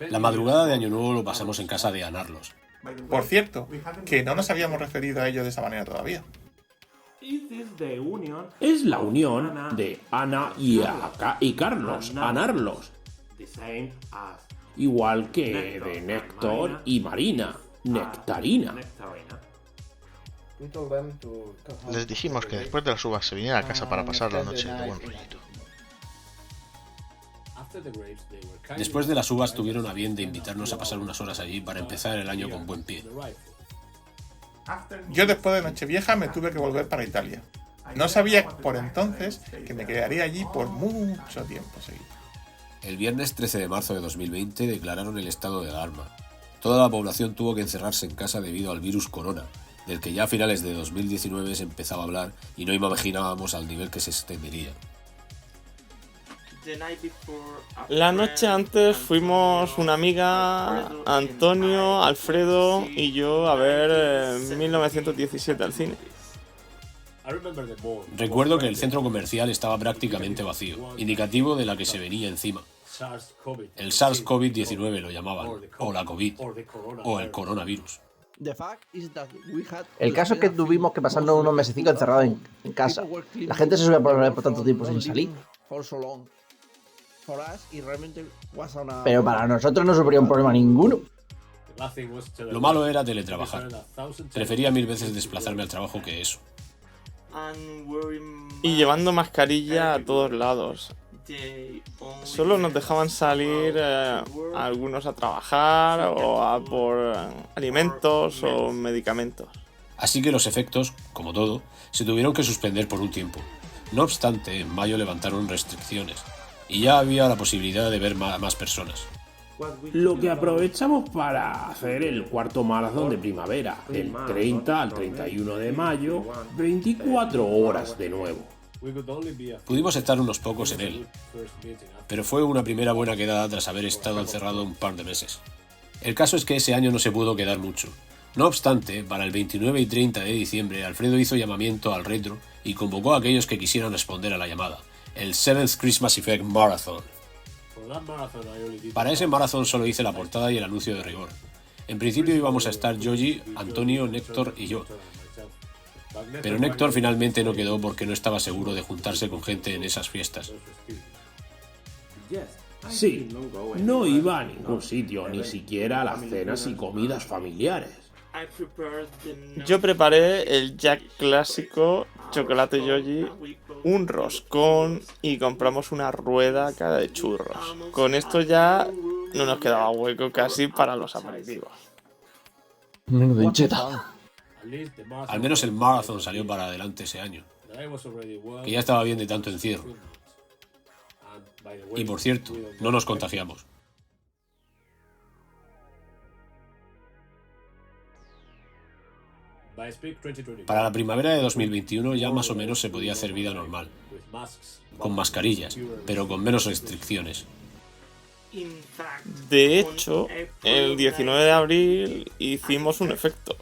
La madrugada de Año Nuevo lo pasamos en casa de Anarlos. Por cierto, que no nos habíamos referido a ello de esa manera todavía. Es la unión de Ana y Carlos, Anarlos. Igual que de Néctor y Marina, Nectarina. Les dijimos que después de las uvas se viniera a casa para pasar la noche de buen rollito. Después de las uvas tuvieron a bien de invitarnos a pasar unas horas allí para empezar el año con buen pie. Yo después de Nochevieja me tuve que volver para Italia. No sabía por entonces que me quedaría allí por mucho tiempo seguido. El viernes 13 de marzo de 2020 declararon el estado de alarma. Toda la población tuvo que encerrarse en casa debido al virus corona, del que ya a finales de 2019 se empezaba a hablar y no imaginábamos al nivel que se extendería. La noche antes fuimos una amiga, Antonio, Alfredo y yo a ver 1917 al cine. Recuerdo que el centro comercial estaba prácticamente vacío, indicativo de la que se venía encima. El SARS-CoV-19 lo llamaban, o la COVID, o el coronavirus. El caso es que tuvimos que pasarnos unos mesecitos encerrados en casa. La gente se suele poner por tanto tiempo sin salir. Pero para nosotros no suponía un problema ninguno. Lo malo era teletrabajar. Prefería 1000 veces desplazarme al trabajo que eso. Y llevando mascarilla a todos lados. Solo nos dejaban salir algunos a trabajar o a por alimentos o medicamentos. Así que los efectos, como todo, se tuvieron que suspender por un tiempo. No obstante, en mayo levantaron restricciones y ya había la posibilidad de ver más personas. Lo que aprovechamos para hacer el cuarto maratón de primavera, del 30 al 31 de mayo, 24 horas de nuevo. Pudimos estar unos pocos en él, pero fue una primera buena quedada tras haber estado encerrado un par de meses. El caso es que ese año no se pudo quedar mucho. No obstante, para el 29 y 30 de diciembre, Alfredo hizo llamamiento al retro y convocó a aquellos que quisieran responder a la llamada, el 7th Christmas Effect Marathon. Para ese maratón solo hice la portada y el anuncio de rigor. En principio íbamos a estar Yoji, Antonio, Néctor y yo. Pero Néctor finalmente no quedó porque no estaba seguro de juntarse con gente en esas fiestas. Sí, no iba a ningún sitio, ni siquiera a las cenas y comidas familiares. Yo preparé el ya clásico chocolate Yoji, un roscón y compramos una rueda cada de churros. Con esto ya no nos quedaba hueco casi para los aperitivos. Al menos el marathon salió para adelante ese año, que ya estaba bien de tanto encierro. Y por cierto, no nos contagiamos. Para la primavera de 2021 ya más o menos se podía hacer vida normal, con mascarillas, pero con menos restricciones. De hecho, el 19 de abril hicimos un efecto.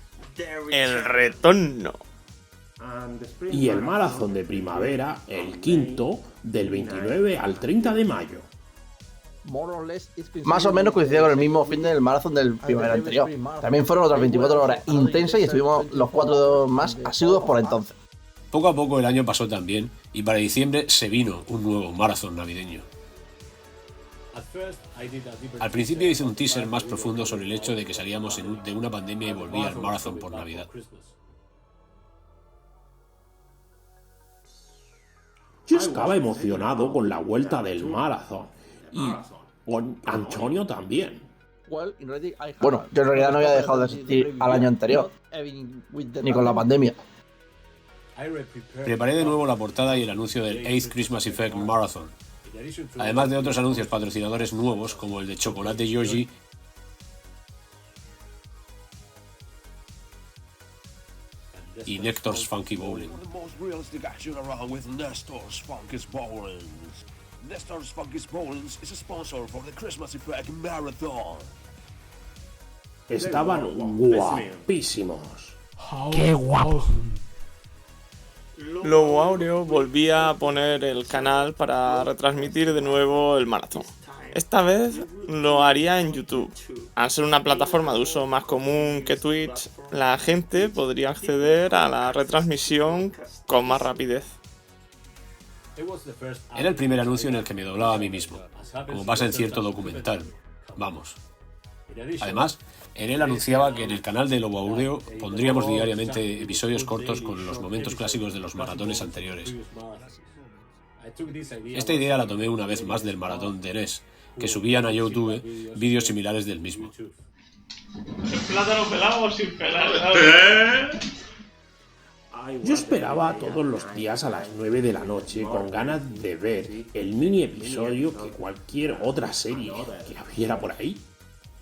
El retorno. Y el maratón de primavera, el quinto, del 29 al 30 de mayo. Más o menos coincidía con el mismo fin del maratón del primavera anterior. También fueron otras 24 horas intensas y estuvimos los 4 más asiduos por entonces. Poco a poco el año pasó también y para diciembre se vino un nuevo maratón navideño. Al principio hice un teaser más profundo sobre el hecho de que salíamos de una pandemia y volvía al maratón por Navidad. Yo estaba emocionado con la vuelta del maratón. Y con Antonio también. Bueno, yo en realidad no había dejado de asistir al año anterior, ni con la pandemia. Preparé de nuevo la portada y el anuncio del 8th Christmas Effect Marathon, además de otros anuncios patrocinadores nuevos como el de Chocolate Yoji y Nectar's Funky Bowling. Nectar's Funky Bowls is a sponsor for the Christmas Effect Marathon. Estaban guapísimos. ¡Qué guapo! Lobo Aureo volvía a poner el canal para retransmitir de nuevo el maratón. Esta vez lo haría en YouTube. Al ser una plataforma de uso más común que Twitch, la gente podría acceder a la retransmisión con más rapidez. Era el primer anuncio en el que me doblaba a mí mismo, como pasa en cierto documental. Vamos. Además, en él anunciaba que en el canal de Lobo Aureo pondríamos diariamente episodios cortos con los momentos clásicos de los maratones anteriores. Esta idea la tomé una vez más del maratón de NES, que subían a YouTube vídeos similares del mismo. ¿Plátano pelado o sin pelar? Yo esperaba todos los días a las 9 de la noche con ganas de ver el mini episodio que cualquier otra serie que hubiera por ahí.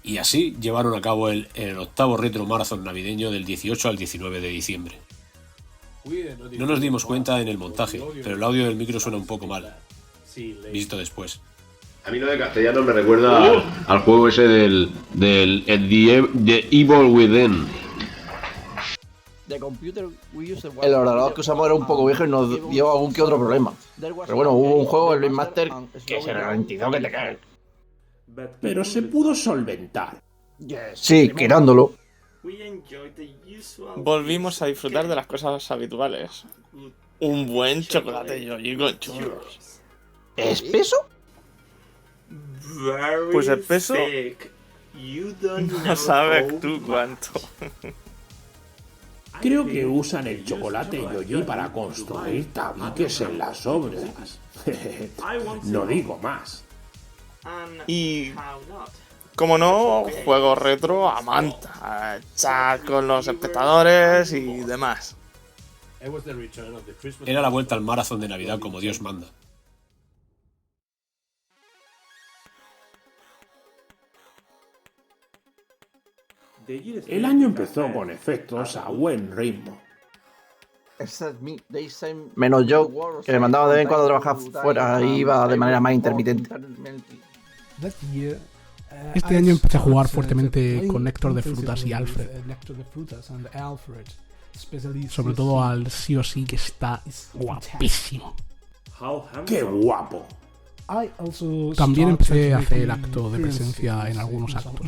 Y así llevaron a cabo el 8º Retro Marathon navideño del 18 al 19 de diciembre. No nos dimos cuenta en el montaje, pero el audio del micro suena un poco mal, visto después. A mí lo de castellano me recuerda al juego ese del The Evil Within. El ordenador que usamos era un poco viejo y nos dio algún que otro problema. Pero bueno, hubo un juego, el Blade Master, que se ralentizó que te caes. Pero se pudo solventar. Sí, quitándolo. Volvimos a disfrutar de las cosas habituales. Un buen chocolate Yoji con churros. ¿Espeso? Pues espeso no sabes tú cuánto. Creo que usan el chocolate Yoji para construir tabiques en las obras. No digo más. Y, como no, juego retro a manta, chat con los espectadores y demás. Era la vuelta al maratón de Navidad como Dios manda. El año empezó con efectos a buen ritmo. Menos yo, que me mandaba de vez en cuando a trabajar fuera y iba de manera más intermitente. Este año empecé a jugar fuertemente con Néctor de Frutas y Alfred. Sobre todo al sí o sí, que está guapísimo. ¡Qué guapo! También empecé a hacer acto de presencia en algunos actos.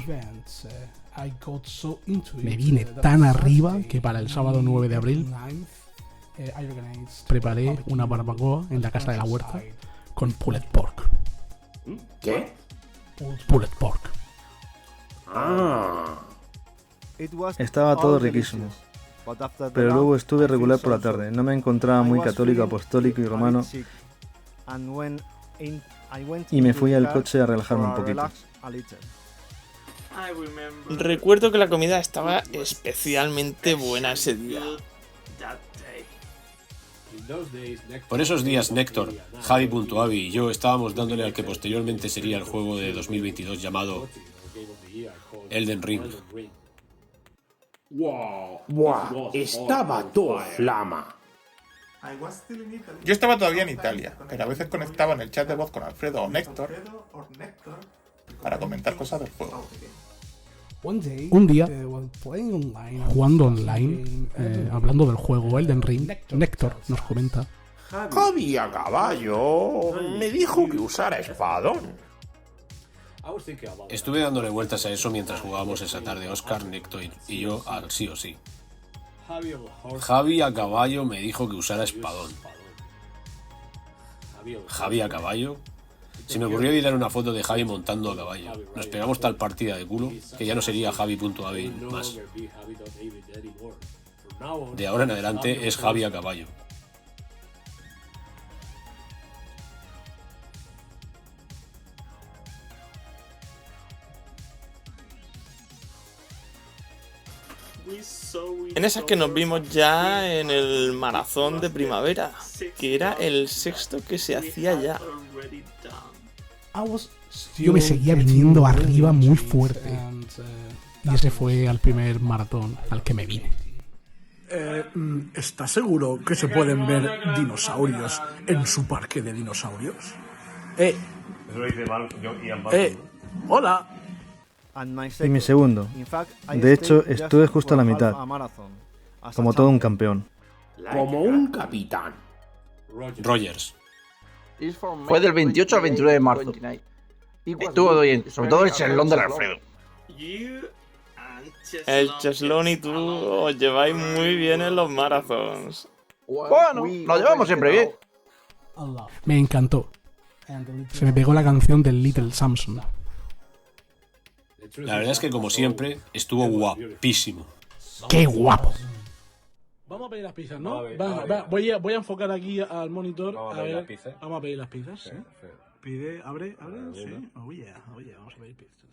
Me vine tan arriba que para el sábado 9 de abril preparé una barbacoa en la casa de la huerta con pulled pork. ¿Qué? Pulled pork. Ah. Estaba todo riquísimo. Pero luego estuve regular por la tarde. No me encontraba muy católico, apostólico y romano. Y me fui al coche a relajarme un poquito. Recuerdo que la comida estaba especialmente buena ese día. Por esos días Néctor, Javi.avi y yo estábamos dándole al que posteriormente sería el juego de 2022 llamado Elden Ring. ¡Buah! Estaba todo flama. Yo estaba todavía en Italia, pero a veces conectaba en el chat de voz con Alfredo o Néctor para comentar cosas del juego. Un día, jugando online, hablando del juego Elden Ring, Néctor nos comenta: Javi a caballo me dijo que usara espadón. Estuve dándole vueltas a eso mientras jugábamos esa tarde Oscar, Néctor y yo al sí o sí. Javi a caballo me dijo que usara espadón. ¿Javi a caballo? Se me ocurrió editar una foto de Javi montando a caballo. Nos pegamos tal partida de culo que ya no sería Javi.avi más. De ahora en adelante es Javi a caballo. En esa que nos vimos ya en el maratón de primavera, que era el sexto que se hacía ya. Yo me seguía viniendo arriba muy fuerte. Y ese fue el primer maratón al que me vine. ¿Estás seguro que se pueden ver dinosaurios en su parque de dinosaurios? Hola. Y mi segundo. De hecho, estuve justo a la mitad. Como todo un campeón. Como un capitán. Rogers. Fue del 28 al 29 de marzo. Estuvo bien, sobre todo el cheslón del Alfredo. El cheslón y tú os lleváis muy bien en los maratons. Bueno, nos llevamos siempre bien. Me encantó. Se me pegó la canción del Little Samson. La verdad es que, como siempre, estuvo guapísimo. ¡Qué guapo! Vamos a pedir las pizzas, ¿no? Voy a enfocar aquí al monitor. Vamos a pedir las pizzas. ¿Sí? Pide, abre. Sí. Oh yeah, vamos a pedir pizzas.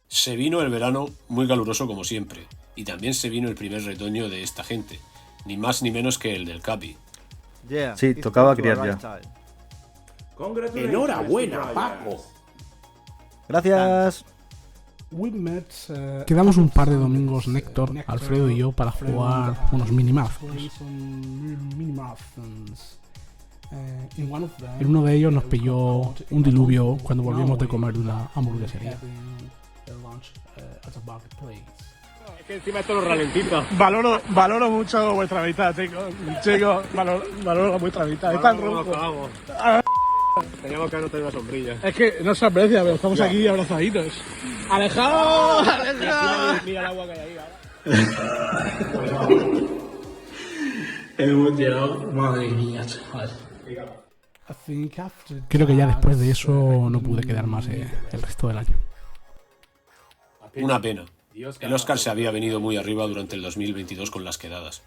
Se vino el verano muy caluroso como siempre. Y también se vino el primer retoño de esta gente. Ni más ni menos que el del Capi. Sí, tocaba criar ya. Enhorabuena, Paco. Gracias. Quedamos un par de domingos Néctor, Alfredo y yo para jugar unos mini-marathons. En uno de ellos nos pilló un diluvio cuando volvimos de comer de una hamburguesería. Es que encima esto lo ralentiza. Valoro mucho vuestra amistad, chicos. Valoro vuestra amistad. Es tan ronco. Teníamos que haber traído una sombrilla. Es que no se aprecia, pero estamos aquí abrazaditos. ¡Alejaos! Mira el agua que hay ahí, ¿vale? Hemos llegado. Madre mía, chaval. Creo que ya después de eso no pude quedar más el resto del año. Una pena. El Oscar se había venido muy arriba durante el 2022 con las quedadas.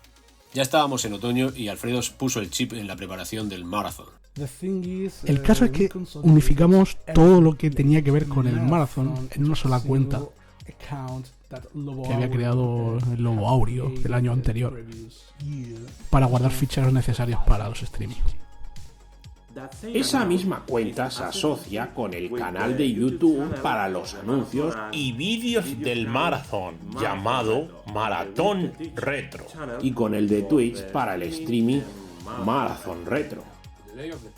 Ya estábamos en otoño y Alfredo puso el chip en la preparación del maratón. El caso es que unificamos todo lo que tenía que ver con el maratón en una sola cuenta que había creado el Lobo Aureo el año anterior para guardar ficheros necesarios para los streamings. Esa misma cuenta se asocia con el canal de YouTube para los anuncios y vídeos del Marathon, llamado Maratón Retro, y con el de Twitch para el streaming Marathon Retro.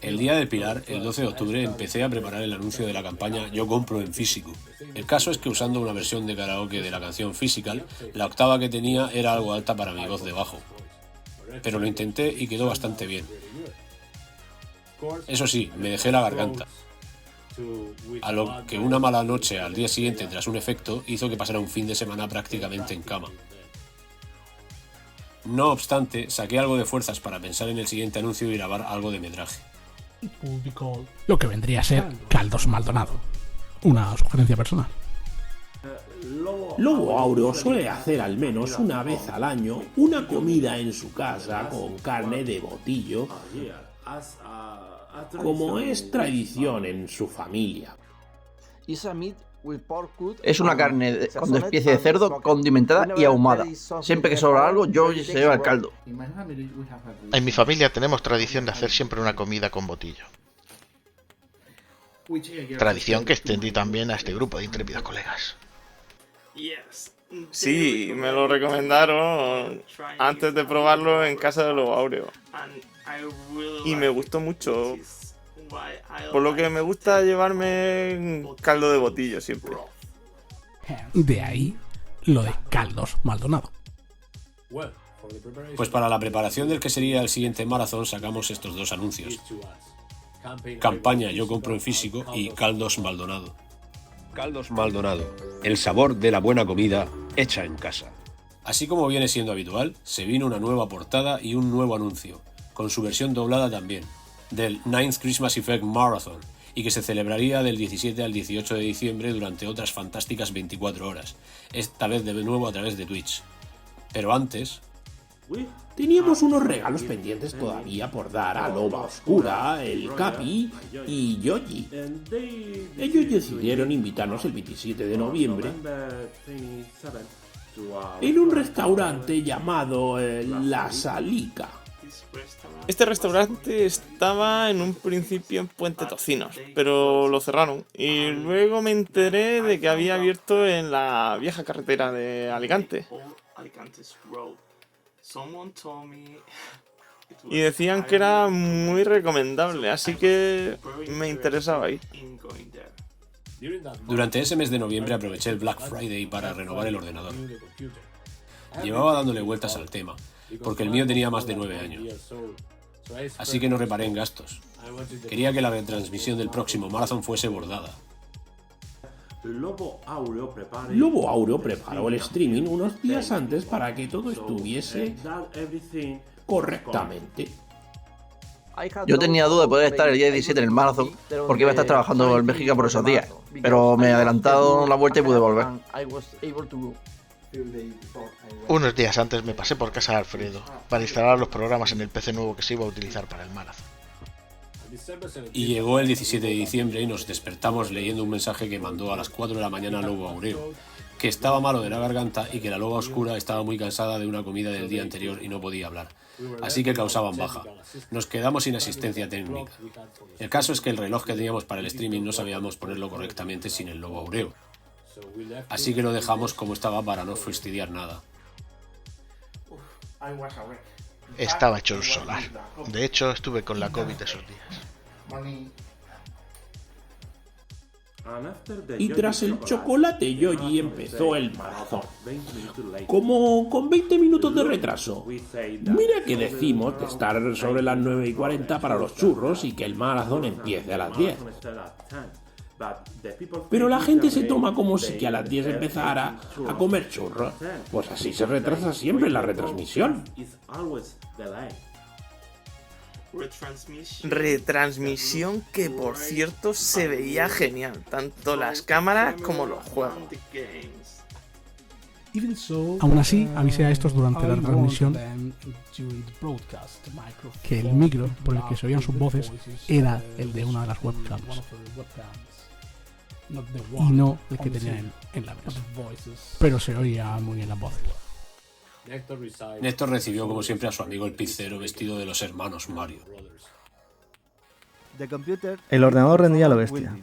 El día del Pilar, el 12 de octubre, empecé a preparar el anuncio de la campaña Yo compro en físico. El caso es que usando una versión de karaoke de la canción Physical, la octava que tenía era algo alta para mi voz de bajo. Pero lo intenté y quedó bastante bien. Eso sí, me dejé la garganta. A lo que una mala noche al día siguiente tras un efecto hizo que pasara un fin de semana prácticamente en cama. No obstante, saqué algo de fuerzas para pensar en el siguiente anuncio y grabar algo de metraje. Lo que vendría a ser Caldos Maldonado. Una sugerencia personal. Lobo Áureo suele hacer al menos una vez al año una comida en su casa con carne de botillo, como es tradición en su familia. Es una carne con especie de cerdo condimentada y ahumada. Siempre que sobra algo, Georgie se lleva el caldo. En mi familia tenemos tradición de hacer siempre una comida con botillo. Tradición que extendí también a este grupo de intrépidos colegas. Sí, me lo recomendaron antes de probarlo en casa de Lobo Áureo. Y me gustó mucho. Por lo que me gusta llevarme caldo de botillo siempre. De ahí lo de Caldos Maldonado. Pues para la preparación del que sería el siguiente maratón sacamos estos dos anuncios. Campaña Yo compro en físico y Caldos Maldonado. Caldos Maldonado, el sabor de la buena comida hecha en casa. Así como viene siendo habitual, se vino una nueva portada y un nuevo anuncio, con su versión doblada también, del 9th Christmas Effect Marathon, y que se celebraría del 17 al 18 de diciembre durante otras fantásticas 24 horas, esta vez de nuevo a través de Twitch. Pero antes... Teníamos unos regalos pendientes todavía por dar a Loba Oscura, el Capi y Yoji. Ellos decidieron invitarnos el 27 de noviembre en un restaurante llamado La Salica. Este restaurante estaba en un principio en Puente Tocinos, pero lo cerraron. Y luego me enteré de que había abierto en la vieja carretera de Alicante. Y decían que era muy recomendable, así que me interesaba ir. Durante ese mes de noviembre aproveché el Black Friday para renovar el ordenador. Llevaba dándole vueltas al tema, porque el mío tenía más de 9 años. Así que no reparé en gastos. Quería que la retransmisión del próximo maratón fuese bordada. Lobo Áureo preparó el streaming unos días antes para que todo estuviese correctamente. Yo tenía duda de poder estar el día 17 en el maratón porque iba a estar trabajando en Bélgica por esos días, pero me he adelantado la vuelta y pude volver. Unos días antes me pasé por casa de Alfredo para instalar los programas en el PC nuevo que se iba a utilizar para el maratón. Y llegó el 17 de diciembre y nos despertamos leyendo un mensaje que mandó a las 4 de la mañana Lobo Áureo, que estaba malo de la garganta y que la Loba Oscura estaba muy cansada de una comida del día anterior y no podía hablar, así que causaban baja. Nos quedamos sin asistencia técnica. El caso es que el reloj que teníamos para el streaming no sabíamos ponerlo correctamente sin el Lobo Áureo, así que lo dejamos como estaba para no fastidiar nada. Estaba hecho un solar. De hecho, estuve con la COVID esos días. Y tras el chocolate Yoji empezó el maratón, como con 20 minutos de retraso. Mira que decimos de estar sobre las 9:40 para los churros y que el maratón empiece a las 10. Pero la gente se toma como si que a las 10 empezara a comer churros. Pues así se retrasa siempre la retransmisión. Retransmisión que, por cierto, se veía genial, tanto las cámaras como los juegos. Aún así, avisé a estos durante la transmisión que el micro por el que se oían sus voces era el de una de las webcams y no el que tenía en la mesa, pero se oía muy bien las voces. Néstor recibió como siempre a su amigo el pizzero vestido de los hermanos Mario. El ordenador rendía a lo bestia.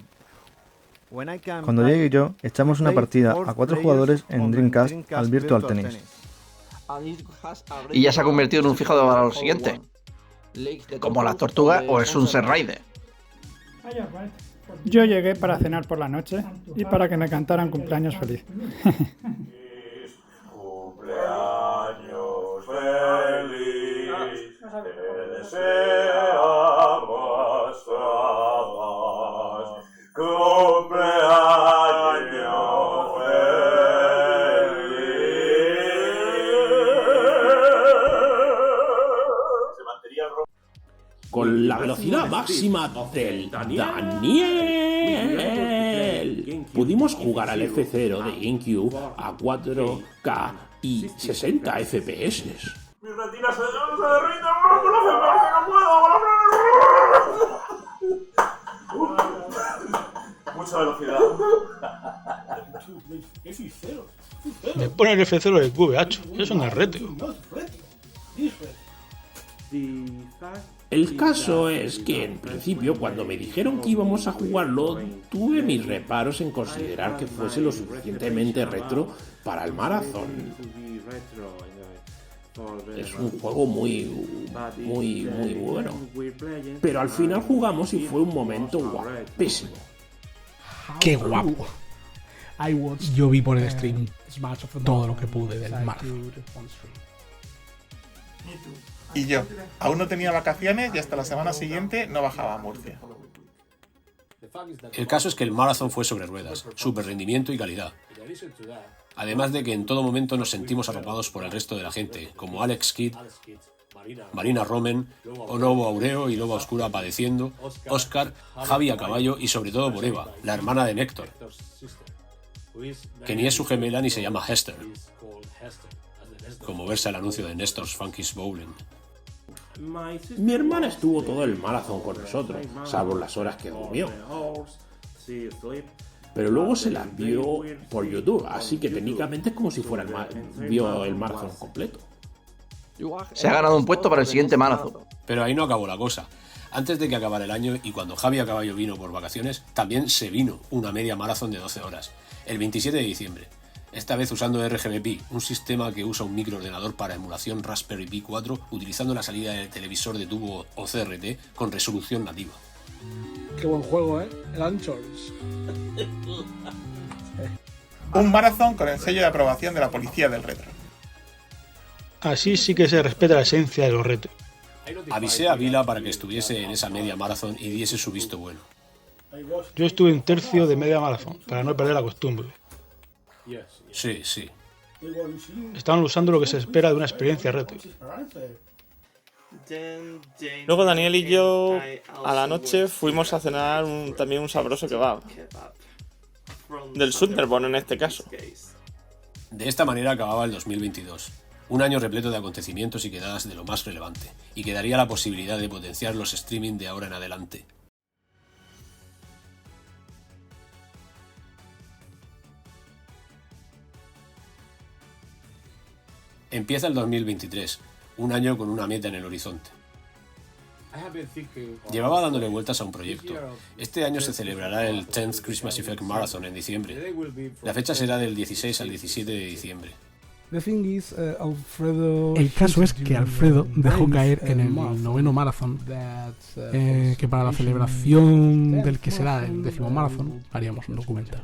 Cuando Diego y yo echamos una partida a 4 jugadores en Dreamcast al Virtual Tennis. Y ya se ha convertido en un fijo para lo siguiente. Como las tortugas o el Sunset Rider. Yo llegué para cenar por la noche y para que me cantaran cumpleaños feliz. Cumpleaños feliz, te deseamos todos. Cumpleaños feliz. Con la velocidad máxima del Daniel, pudimos jugar al F0 de GameCube a 4K y 60 FPS. Mi retina se derrite con la febril, que no puedo. Mucha velocidad. Me pone el F0 del Cube, hacho. Es un arrete. El caso es que, en principio, cuando me dijeron que íbamos a jugarlo, tuve mis reparos en considerar que fuese lo suficientemente retro para el Marathon. Es un juego muy bueno. Pero al final jugamos y fue un momento guapísimo. ¡Qué guapo! Yo vi por el stream todo lo que pude del Marathon. Y yo, aún no tenía vacaciones y hasta la semana siguiente no bajaba a Murcia. El caso es que el Marathon fue sobre ruedas, super rendimiento y calidad. Además de que en todo momento nos sentimos arropados por el resto de la gente, como Alex Kidd, Marina Romen, Onobo Aureo y Loba Oscura padeciendo, Oscar, Javi a caballo y sobre todo Boreva, la hermana de Néctor, que ni es su gemela ni se llama Hester, como verse el anuncio de Nestor's Funky's Bowling. Mi hermana estuvo todo el Marathon con nosotros, salvo las horas que durmió. Pero luego se las vio por YouTube, así que técnicamente es como si fuera vio el Marathon completo. Se ha ganado un puesto para el siguiente Marathon. Pero ahí no acabó la cosa. Antes de que acabara el año y cuando Javi a caballo vino por vacaciones, también se vino una media maratón de 12 horas, el 27 de diciembre. Esta vez usando RGB-Pi, un sistema que usa un microordenador para emulación Raspberry Pi 4 utilizando la salida del televisor de tubo o CRT con resolución nativa. Qué buen juego, ¿eh? El Anchors. Un Marathon con el sello de aprobación de la policía del retro. Así sí que se respeta la esencia de los retos. Avisé a Vila para que estuviese en esa media maratón y diese su visto bueno. Yo estuve en tercio de media maratón, para no perder la costumbre. Sí, sí. Estaban usando lo que se espera de una experiencia retro. Luego Daniel y yo a la noche fuimos a cenar también un sabroso kebab. Del Sunderborn en este caso. De esta manera acababa el 2022. Un año repleto de acontecimientos y quedadas de lo más relevante. Y que daría la posibilidad de potenciar los streaming de ahora en adelante. Empieza el 2023, un año con una meta en el horizonte. Llevaba dándole vueltas a un proyecto. Este año se celebrará el 10th Christmas Effect Marathon en diciembre. La fecha será del 16 al 17 de diciembre. El caso es que Alfredo dejó caer en el 9º Marathon que para la celebración del que será el 10º Marathon haríamos un documental.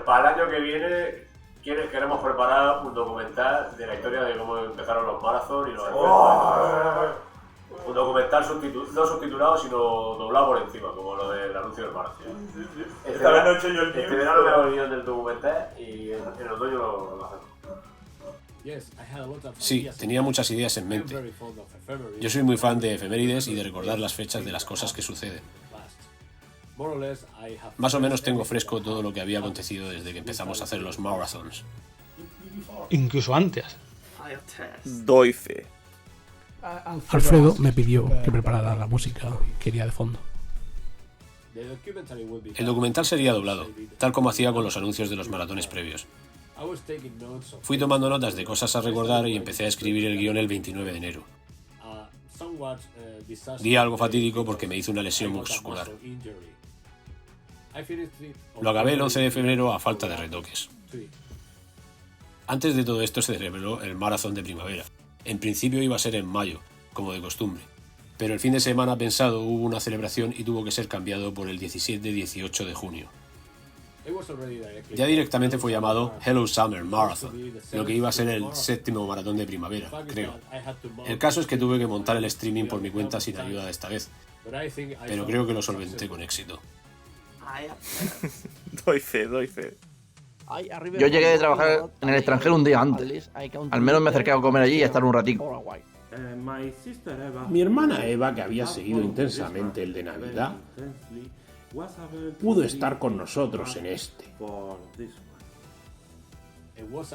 Para el año que viene queremos preparar un documental de la historia de cómo empezaron los marathons y los un documental no subtitulado sino doblado por encima, como lo del anuncio del marathon. Este verano me hago el guión del documental y en otoño lo hacemos. Sí, tenía muchas ideas en mente. Yo soy muy fan de efemérides y de recordar las fechas de las cosas que suceden. Más o menos tengo fresco todo lo que había acontecido desde que empezamos a hacer los marathons. Incluso antes. Doy fe. Alfredo me pidió que preparara la música que iría de fondo. El documental sería doblado, tal como hacía con los anuncios de los maratones previos. Fui tomando notas de cosas a recordar y empecé a escribir el guión el 29 de enero. Día algo fatídico porque me hice una lesión muscular. Lo acabé el 11 de febrero a falta de retoques. Antes de todo esto se celebró el maratón de primavera. En principio iba a ser en mayo, como de costumbre, pero el fin de semana pensado hubo una celebración y tuvo que ser cambiado por el 17-18 de junio. Ya directamente fue llamado Hello Summer Marathon, lo que iba a ser el 7º maratón de primavera, creo. El caso es que tuve que montar el streaming por mi cuenta sin ayuda esta vez, pero creo que lo solventé con éxito. Doy fe. Yo llegué de trabajar en el extranjero un día antes. Al menos me acerqué a comer allí y a estar un ratico. Mi hermana Eva, que había seguido intensamente el de Navidad, pudo estar con nosotros en este.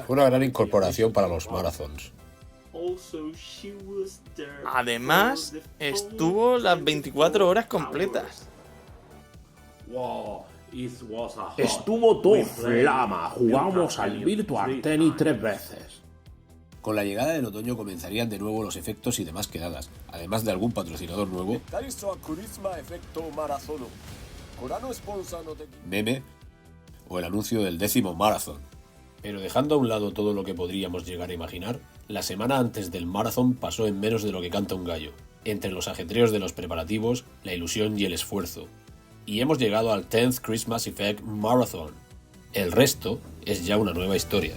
Fue una gran incorporación para los marathones. Además, estuvo las 24 horas completas. Estuvo todo flama, jugamos al Virtual Tennis 3 veces. Con la llegada del otoño comenzarían de nuevo los efectos y demás quedadas, además de algún patrocinador nuevo, meme o el anuncio del 10º maratón. Pero dejando a un lado todo lo que podríamos llegar a imaginar, la semana antes del maratón pasó en menos de lo que canta un gallo, entre los ajetreos de los preparativos, la ilusión y el esfuerzo. Y hemos llegado al 10th Christmas Effect Marathon. El resto es ya una nueva historia.